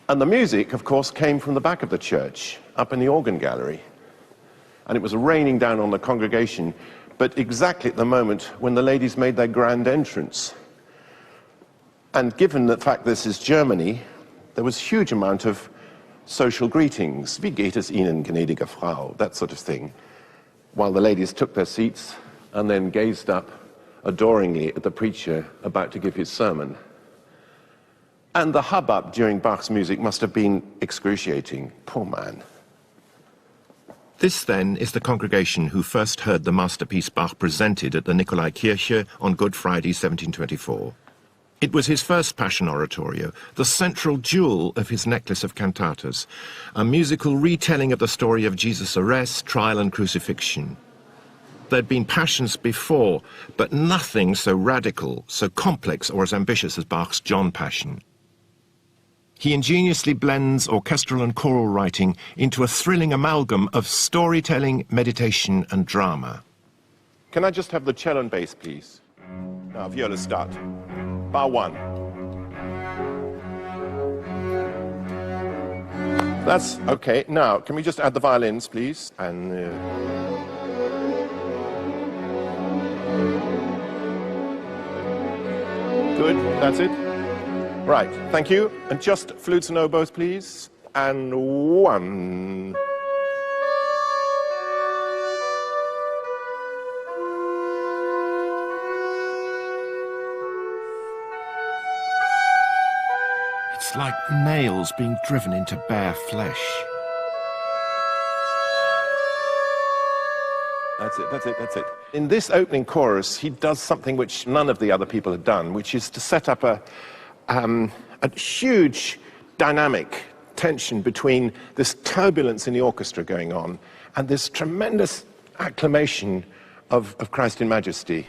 And the music, of course, came from the back of the church, up in the organ gallery. And it was raining down on the congregation, but exactly at the moment when the ladies made their grand entrance. And given the fact this is Germany, there was a huge amount of social greetings, wie geht es Ihnen, gnädige Frau, that sort of thing, while the ladies took their seats and then gazed up adoringly at the preacher about to give his sermon. And the hubbub during Bach's music must have been excruciating. Poor man. This, then, is the congregation who first heard the masterpiece Bach presented at the Nikolaikirche on Good Friday, 1724. It was his first Passion oratorio, the central jewel of his necklace of cantatas, a musical retelling of the story of Jesus' arrest, trial and crucifixion. There'd been passions before, but nothing so radical, so complex or as ambitious as Bach's John Passion. He ingeniously blends orchestral and choral writing into a thrilling amalgam of storytelling, meditation and drama. Can I just have the cello and bass, please? Now, viola start. Bar 1. That's okay. Now, can we just add the violins, please? And good, that's it. Right, thank you. And just flutes and oboes, please. And 1. It's like nails being driven into bare flesh. That's it, that's it, that's it. In this opening chorus, he does something which none of the other people had done, which is to set up a huge dynamic tension between this turbulence in the orchestra going on and this tremendous acclamation of Christ in Majesty.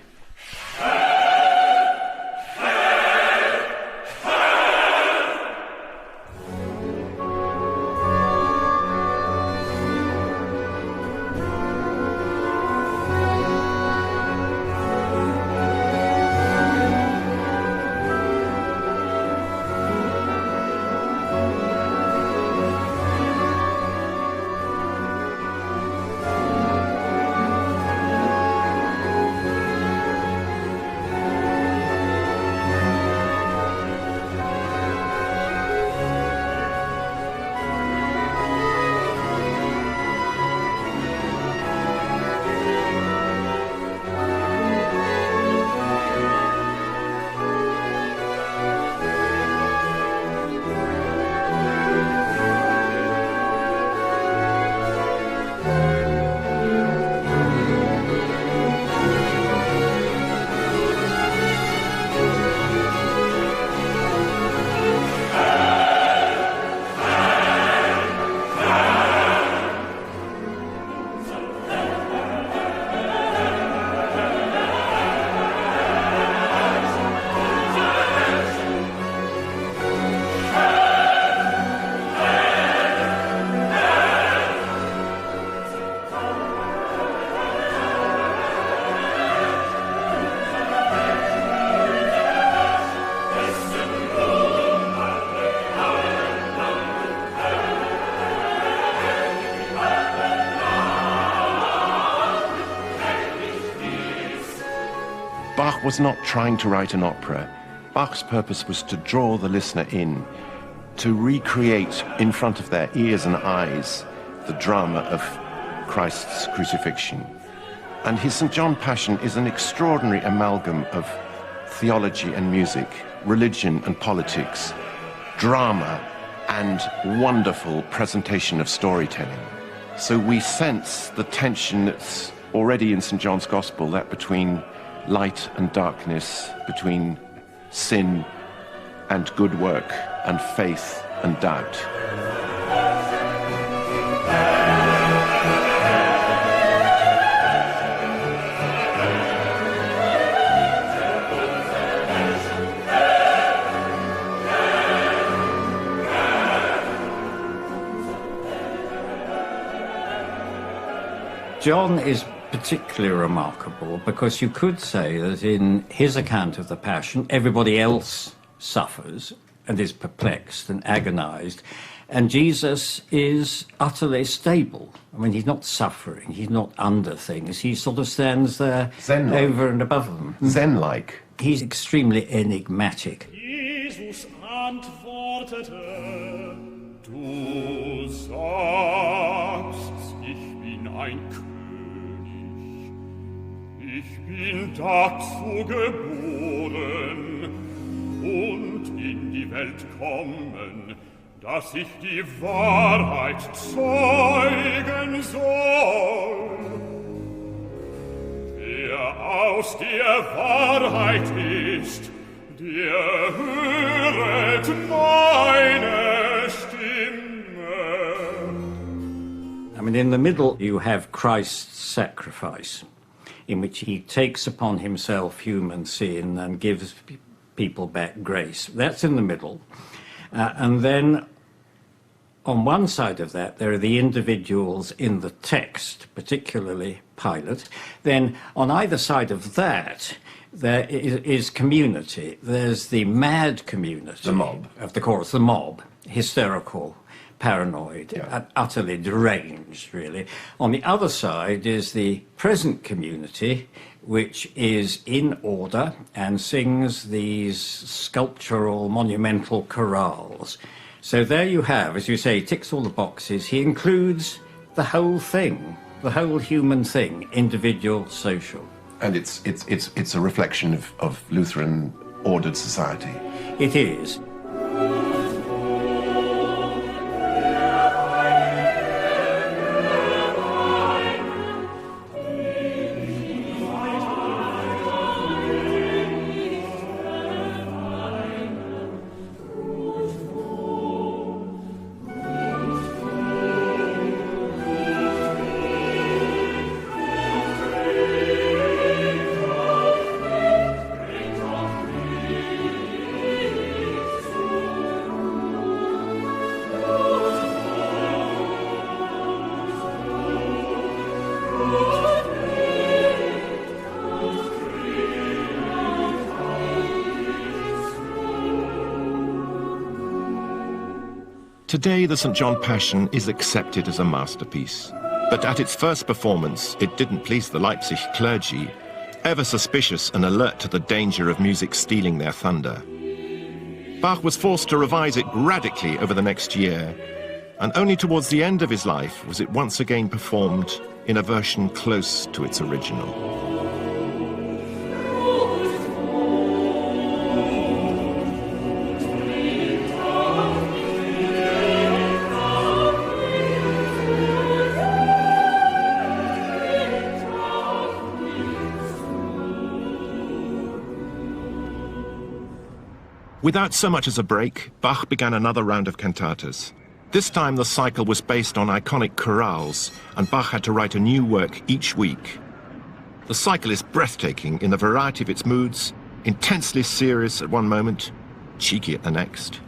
Bach was not trying to write an opera. Bach's purpose was to draw the listener in, to recreate in front of their ears and eyes the drama of Christ's crucifixion. And his St. John Passion is an extraordinary amalgam of theology and music, religion and politics, drama and wonderful presentation of storytelling. So we sense the tension that's already in St. John's Gospel, that between light and darkness, between sin and good work, and faith and doubt. John is particularly remarkable because you could say that in his account of the Passion, everybody else suffers and is perplexed and agonized, and Jesus is utterly stable. I mean, he's not suffering, he's not under things, he sort of stands there Zen-like. Over and above them. Zen-like. He's extremely enigmatic. Jesus antwortete, du sagst, ich bin ein Ich bin dazu geboren und in die Welt kommen, dass ich die Wahrheit zeugen soll. Wer aus der Wahrheit ist, der höret meine Stimme. I mean, in the middle you have Christ's sacrifice. in which he takes upon himself human sin and gives people back grace. That's in the middle. And then on one side of that, there are the individuals in the text, particularly Pilate. Then on either side of that, there is community. There's the mad community. The mob. Of the chorus, the mob, hysterical, paranoid, utterly deranged, really. On the other side is the present community, which is in order and sings these sculptural, monumental chorales. So there you have, as you say, ticks all the boxes. He includes the whole thing, the whole human thing, individual, social. And it's a reflection of Lutheran ordered society. It is. Today, the St. John Passion is accepted as a masterpiece. But at its first performance, it didn't please the Leipzig clergy, ever suspicious and alert to the danger of music stealing their thunder. Bach was forced to revise it radically over the next year, and only towards the end of his life was it once again performed in a version close to its original. Without so much as a break, Bach began another round of cantatas. This time the cycle was based on iconic chorales, and Bach had to write a new work each week. The cycle is breathtaking in the variety of its moods, intensely serious at one moment, cheeky at the next.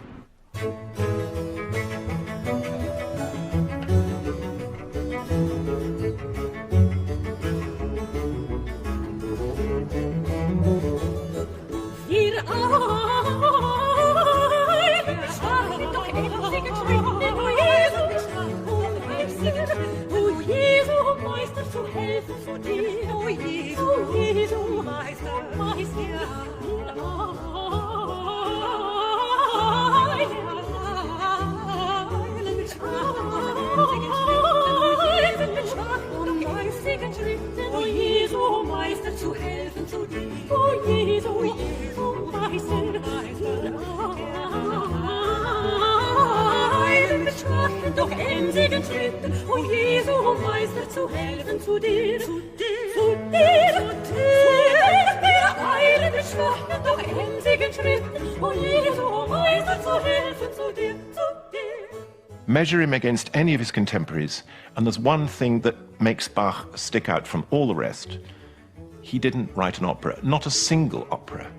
Measure him against any of his contemporaries, and there's one thing that makes Bach stick out from all the rest. He didn't write an opera, not a single opera.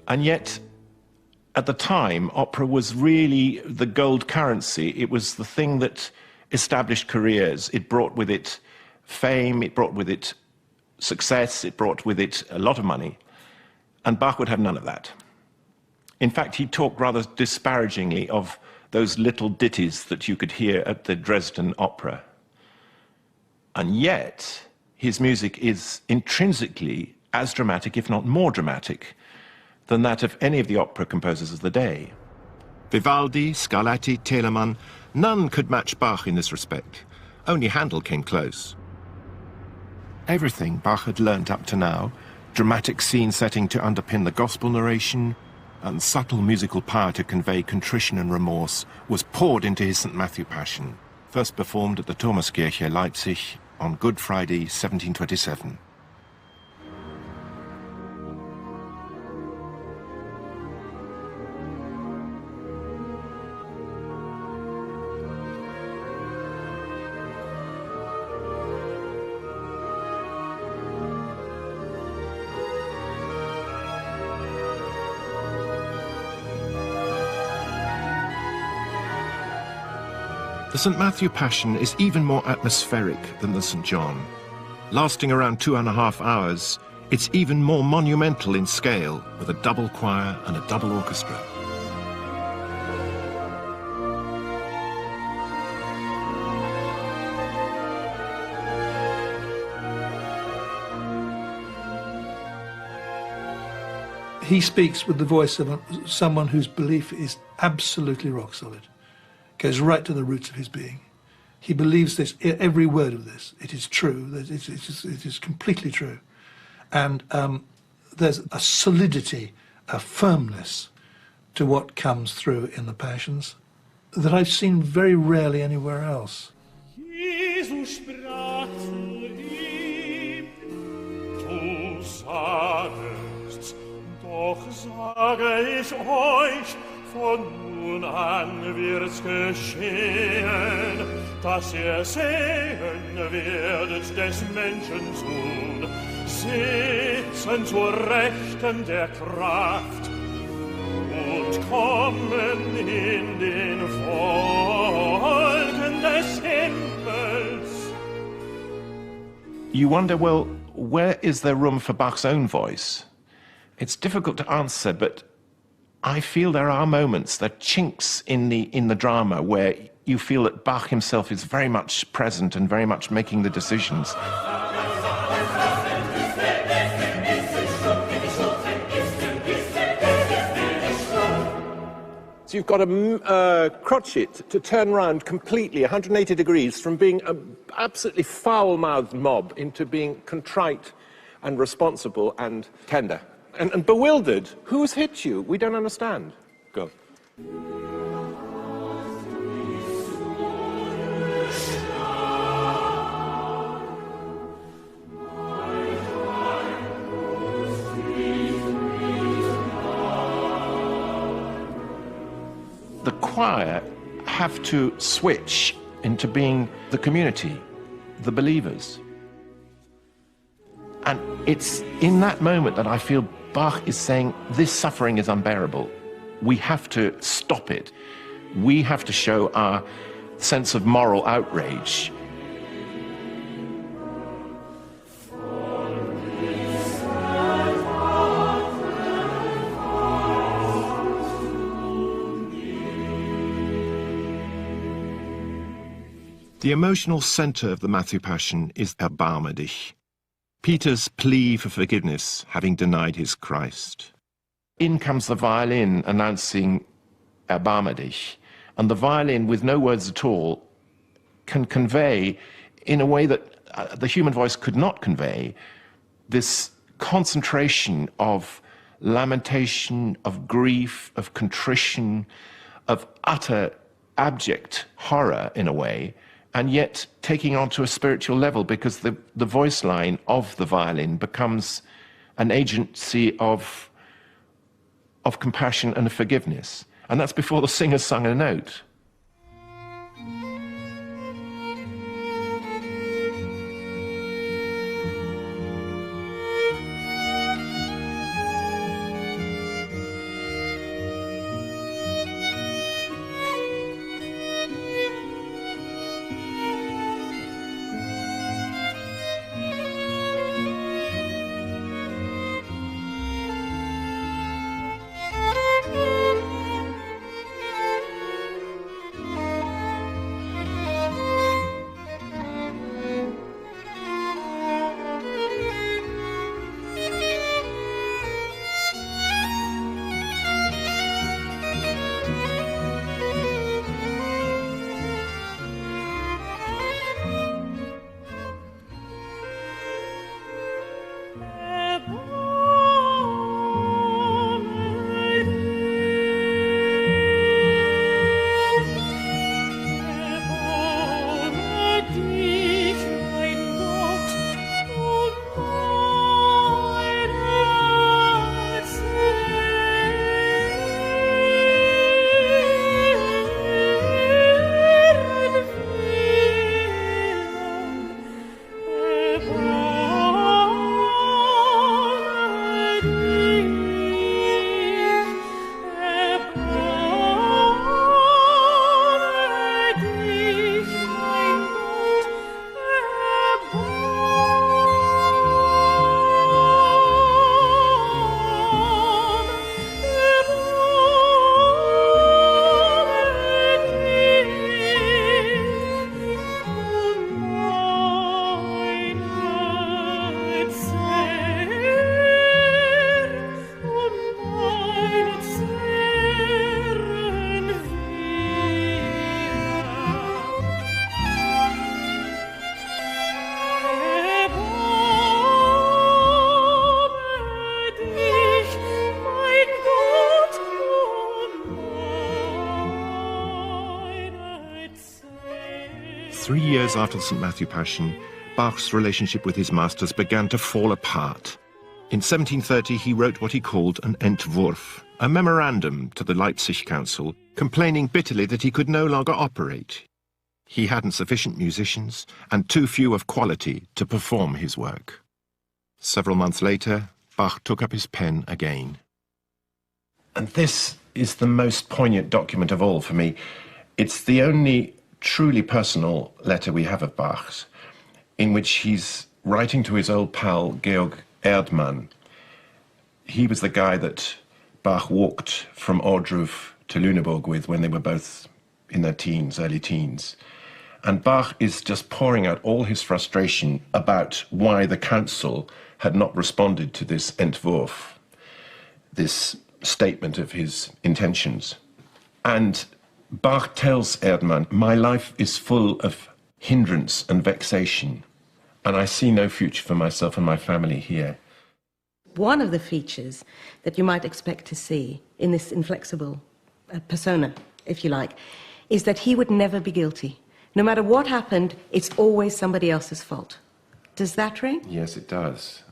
And yet, at the time, opera was really the gold currency. It was the thing that established careers. It brought with it fame, it brought with it success, it brought with it a lot of money. And Bach would have none of that. In fact, he talked rather disparagingly of those little ditties that you could hear at the Dresden Opera. And yet, his music is intrinsically as dramatic, if not more dramatic, than that of any of the opera composers of the day. Vivaldi, Scarlatti, Telemann, none could match Bach in this respect. Only Handel came close. Everything Bach had learnt up to now, dramatic scene setting to underpin the gospel narration, and subtle musical power to convey contrition and remorse, was poured into his St. Matthew Passion, first performed at the Thomaskirche, Leipzig, on Good Friday, 1727. The St. Matthew Passion is even more atmospheric than the St. John. Lasting around 2.5 hours, it's even more monumental in scale, with a double choir and a double orchestra. He speaks with the voice of someone whose belief is absolutely rock solid, goes right to the roots of his being. He believes this, every word of this. It is true, it is completely true. And there's a solidity, a firmness to what comes through in the Passions that I've seen very rarely anywhere else. Jesus sprach zu ihm, du sagst, doch sage ich euch, von nun an wird's geschehen, dass ihr sehen werdet des Menschen Sohn, sitzen zur Rechten der Kraft und kommen in den Wolken des Himmels. You wonder, well, where is there room for Bach's own voice? It's difficult to answer, but I feel there are moments, there are chinks in the drama where you feel that Bach himself is very much present and very much making the decisions. So you've got a crotchet to turn around completely 180 degrees from being an absolutely foul-mouthed mob into being contrite and responsible and tender. And bewildered. Who's hit you? We don't understand. Go. The choir have to switch into being the community, the believers. And it's in that moment that I feel Bach is saying, this suffering is unbearable. We have to stop it. We have to show our sense of moral outrage. The emotional center of the Matthew Passion is Erbarme dich, Peter's plea for forgiveness, having denied his Christ. In comes the violin announcing Erbarme dich, and the violin, with no words at all, can convey, in a way that the human voice could not convey, this concentration of lamentation, of grief, of contrition, of utter abject horror, in a way, and yet taking on to a spiritual level, because the voice line of the violin becomes an agency of compassion and of forgiveness. And that's before the singer sung a note. 3 years after the St. Matthew Passion, Bach's relationship with his masters began to fall apart. In 1730, he wrote what he called an Entwurf, a memorandum to the Leipzig Council, complaining bitterly that he could no longer operate. He hadn't sufficient musicians and too few of quality to perform his work. Several months later, Bach took up his pen again. And this is the most poignant document of all for me. It's the only truly personal letter we have of Bach's, in which he's writing to his old pal, Georg Erdmann. He was the guy that Bach walked from Ohrdruf to Lüneburg with when they were both in their teens, early teens. And Bach is just pouring out all his frustration about why the council had not responded to this Entwurf, this statement of his intentions. And Bach tells Erdmann, "My life is full of hindrance and vexation, and I see no future for myself and my family here." One of the features that you might expect to see in this inflexible persona, if you like, is that he would never be guilty. No matter what happened, it's always somebody else's fault. Does that ring? Yes, it does.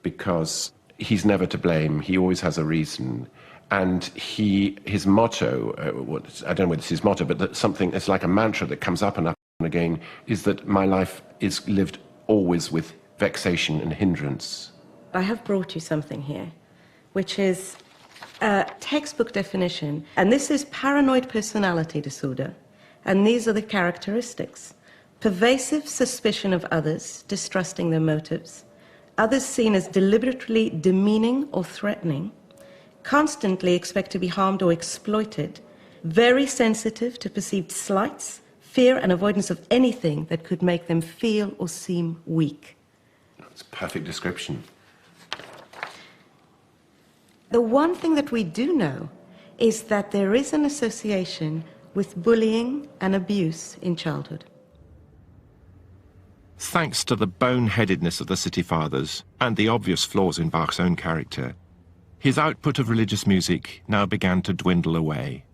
Because he's never to blame. He always has a reason. And his motto, I don't know whether it's his motto, but something, it's like a mantra that comes up and again, is that my life is lived always with vexation and hindrance. I have brought you something here, which is a textbook definition. And this is paranoid personality disorder. And these are the characteristics: pervasive suspicion of others, distrusting their motives, others seen as deliberately demeaning or threatening, constantly expect to be harmed or exploited, very sensitive to perceived slights, fear and avoidance of anything that could make them feel or seem weak. That's a perfect description. The one thing that we do know is that there is an association with bullying and abuse in childhood. Thanks to the boneheadedness of the City Fathers and the obvious flaws in Bach's own character, his output of religious music now began to dwindle away.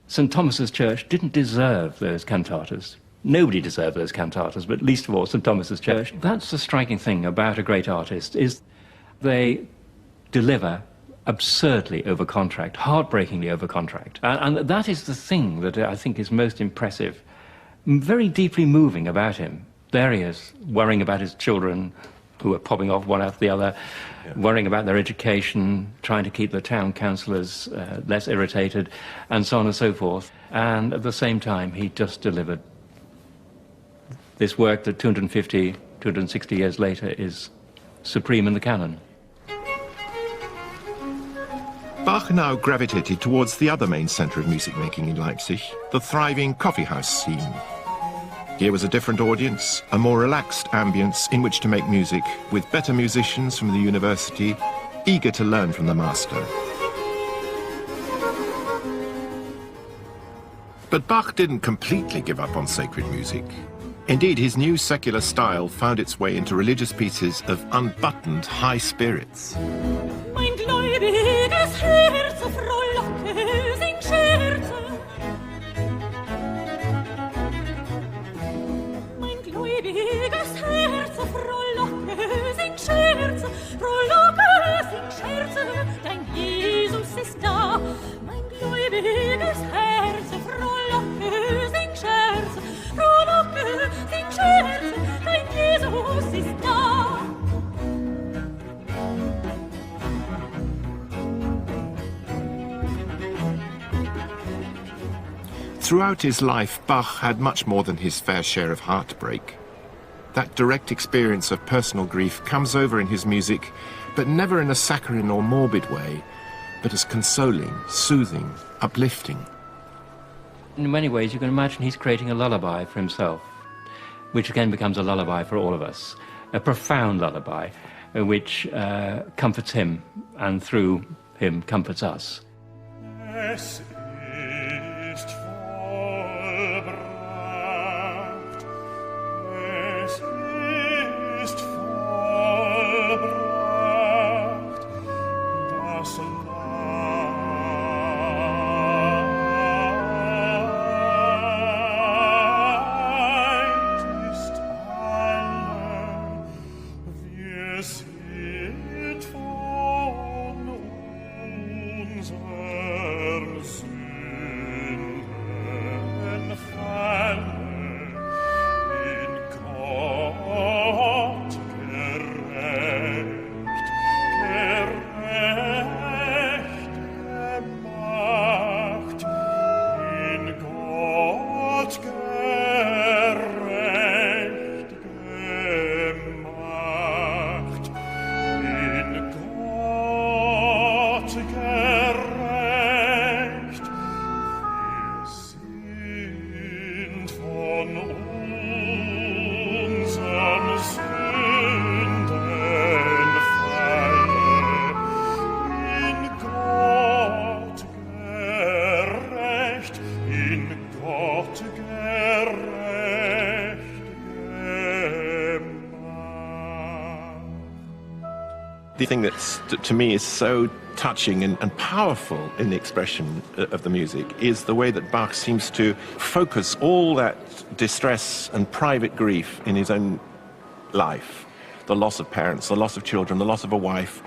St. Thomas's Church didn't deserve those cantatas. Nobody deserved those cantatas, but least of all St. Thomas's Church. That's the striking thing about a great artist, is they deliver absurdly over contract, heartbreakingly over contract. And that is the thing that I think is most impressive, very deeply moving about him. There he is, worrying about his children, who are popping off one after the other, worrying about their education, trying to keep the town councillors less irritated, and so on and so forth. And at the same time, he just delivered this work that 250, 260 years later is supreme in the canon. Bach now gravitated towards the other main centre of music making in Leipzig, the thriving coffeehouse scene. Here was a different audience, a more relaxed ambience in which to make music, with better musicians from the university, eager to learn from the master. But Bach didn't completely give up on sacred music. Indeed, his new secular style found its way into religious pieces of unbuttoned high spirits. Mein gläubiges Herz frohlocke, sing Scherze. Mein gläubiges Herz frohlocke, sing Scherze. Frohlocke, sing Scherze, dein Jesus ist da. Mein gläubiges Herz frohlocke, sing Scherze. Frohlocke, sing Scherze, dein Jesus ist da. Throughout his life, Bach had much more than his fair share of heartbreak. That direct experience of personal grief comes over in his music, but never in a saccharine or morbid way, but as consoling, soothing, uplifting. In many ways, you can imagine he's creating a lullaby for himself, which again becomes a lullaby for all of us, a profound lullaby, which comforts him, and through him comforts us. Es ist vollbracht. Es ist vollbracht. Das Lamm sind von unseren Sünden falle, in Gott gerecht gemacht, in Gott gerecht gemacht, in Gott gerecht. Wir sind von unseren Sünden frei, in Gott gerecht, in Gott gerecht gemacht. The thing that's, to me, is so touching and powerful in the expression of the music is the way that Bach seems to focus all that distress and private grief in his own life. The loss of parents, the loss of children, the loss of a wife,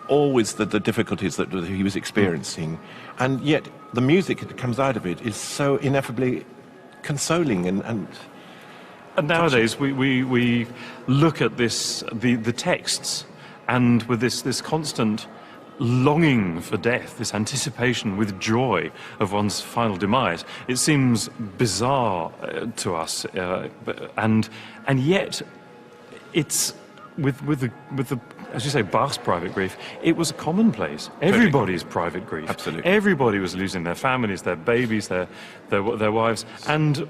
always the difficulties that he was experiencing. And yet the music that comes out of it is so ineffably consoling and nowadays we look at this, the texts, and with this constant longing for death, this anticipation with joy of one's final demise, it seems bizarre to us, and yet it's with the as you say, Bach's private grief, it was commonplace. Everybody's private grief. Absolutely. Everybody was losing their families, their babies, their wives, and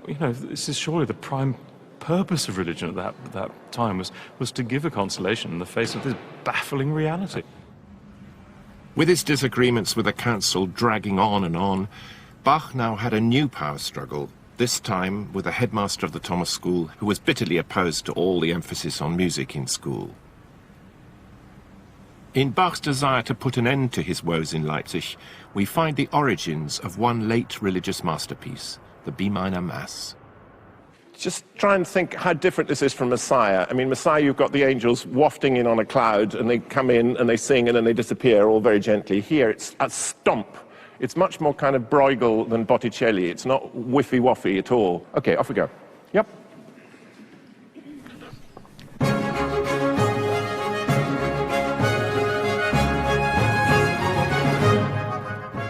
you know, this is surely the prime purpose of religion at that time was to give a consolation in the face of this baffling reality. With his disagreements with the council dragging on and on, Bach now had a new power struggle, this time with the headmaster of the Thomas School, who was bitterly opposed to all the emphasis on music in school. In Bach's desire to put an end to his woes in Leipzig, we find the origins of one late religious masterpiece, the B minor Mass. Just try and think how different this is from Messiah. I mean, Messiah, you've got the angels wafting in on a cloud, and they come in and they sing and then they disappear all very gently. Here, it's a stomp. It's much more kind of Bruegel than Botticelli. It's not whiffy-waffy at all. Okay, off we go. Yep.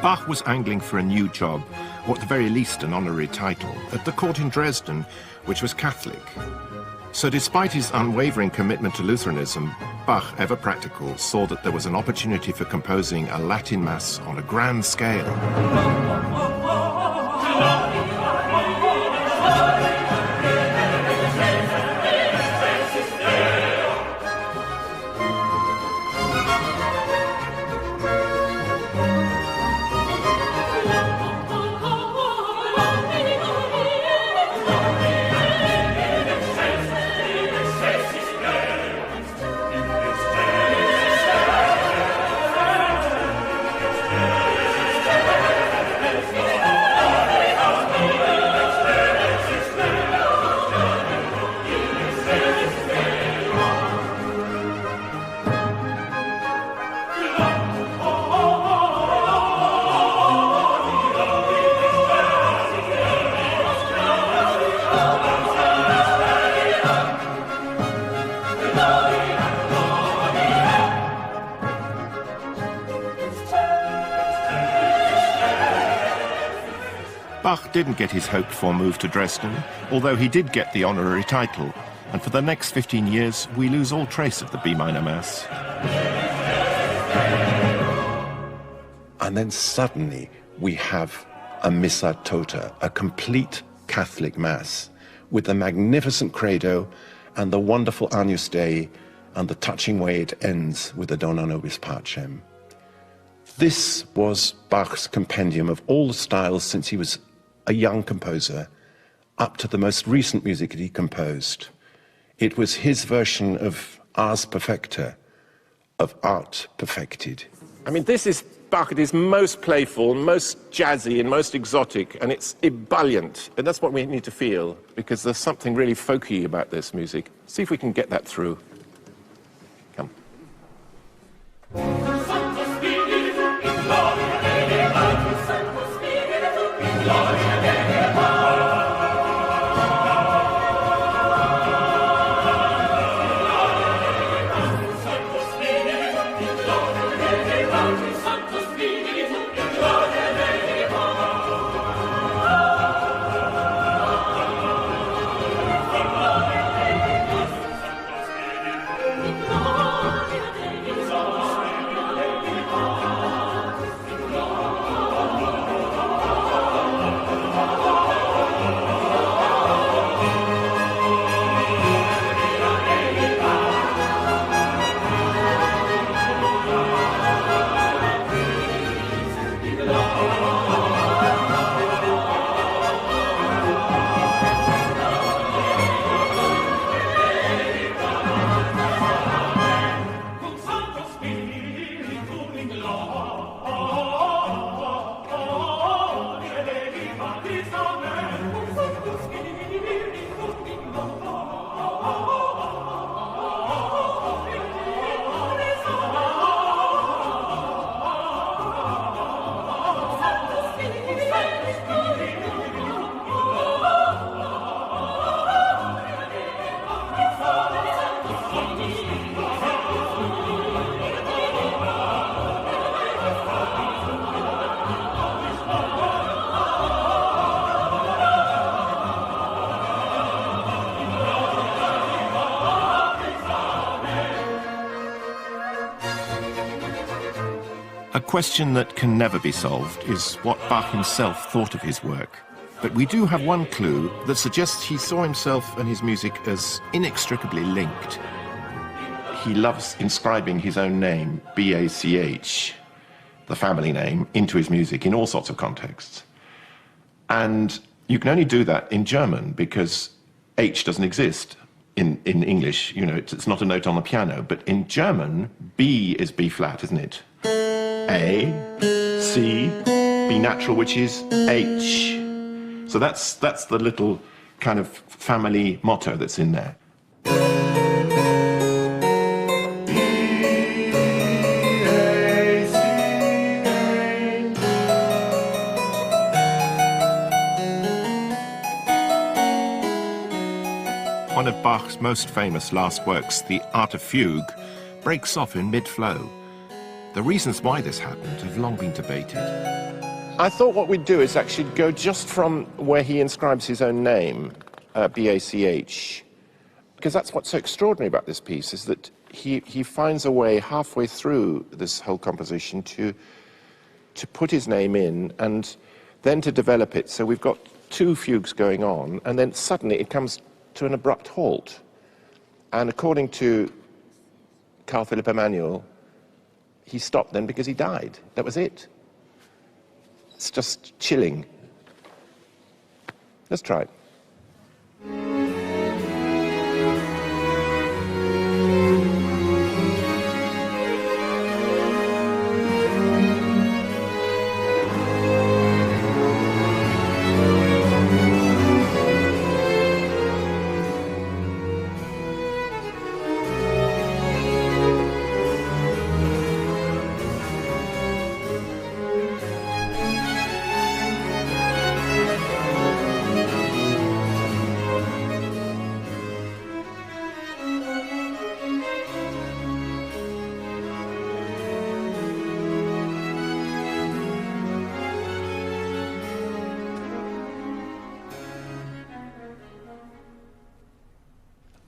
Bach was angling for a new job, or at the very least an honorary title, at the court in Dresden, which was Catholic. So despite his unwavering commitment to Lutheranism, Bach, ever practical, saw that there was an opportunity for composing a Latin Mass on a grand scale. Bach didn't get his hoped-for move to Dresden, although he did get the honorary title, and for the next 15 years we lose all trace of the B minor Mass. And then suddenly we have a Missa Tota, a complete Catholic Mass, with the magnificent credo and the wonderful Agnus Dei and the touching way it ends with the Dona Nobis Pacem. This was Bach's compendium of all the styles since he was a young composer, up to the most recent music that he composed. It was his version of Ars Perfecta, of art perfected. I mean, this is Bach at his most playful, most jazzy, and most exotic, and it's ebullient. And that's what we need to feel, because there's something really folky about this music. See if we can get that through. A question that can never be solved is what Bach himself thought of his work. But we do have one clue that suggests he saw himself and his music as inextricably linked. He loves inscribing his own name, B-A-C-H, the family name, into his music in all sorts of contexts. And you can only do that in German because H doesn't exist in English. You know, it's not a note on the piano. But in German, B is B flat, isn't it? A, C, B natural, which is H. So that's the little kind of family motto that's in there. One of Bach's most famous last works, the Art of Fugue, breaks off in mid-flow. The reasons why this happened have long been debated. I thought what we'd do is actually go just from where he inscribes his own name, B-A-C-H, because that's what's so extraordinary about this piece, is that he finds a way halfway through this whole composition to put his name in and then to develop it. So we've got two fugues going on, and then suddenly it comes to an abrupt halt. And according to Carl Philipp Emanuel, he stopped then because he died. That was it. It's just chilling. Let's try it.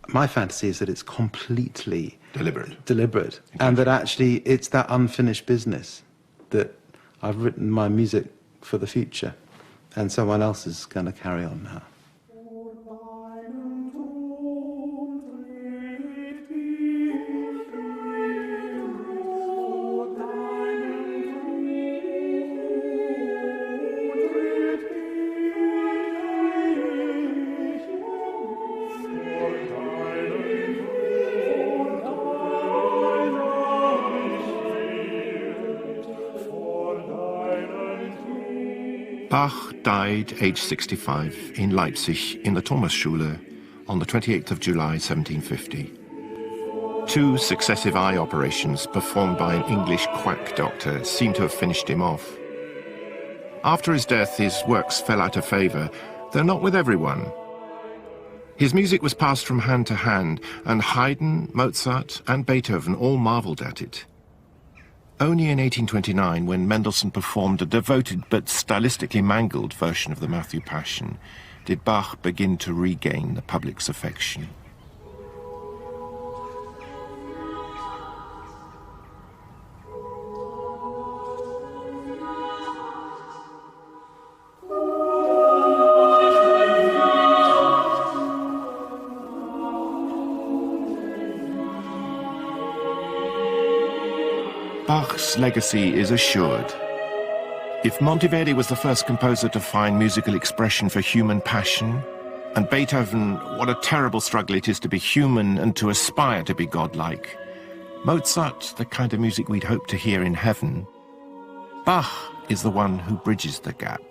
My fantasy is that it's completely deliberate, and that actually it's that unfinished business that I've written my music for the future, and someone else is going to carry on now. Bach died aged 65 in Leipzig in the Thomasschule on the 28th of July 1750. 2 successive eye operations performed by an English quack doctor seem to have finished him off. After his death, his works fell out of favour, though not with everyone. His music was passed from hand to hand, and Haydn, Mozart and Beethoven all marvelled at it. Only in 1829, when Mendelssohn performed a devoted but stylistically mangled version of the Matthew Passion, did Bach begin to regain the public's affection. Bach's legacy is assured. If Monteverdi was the first composer to find musical expression for human passion, and Beethoven, what a terrible struggle it is to be human and to aspire to be godlike, Mozart, the kind of music we'd hope to hear in heaven, Bach is the one who bridges the gap.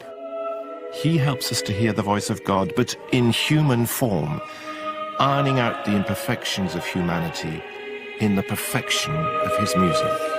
He helps us to hear the voice of God, but in human form, ironing out the imperfections of humanity in the perfection of his music.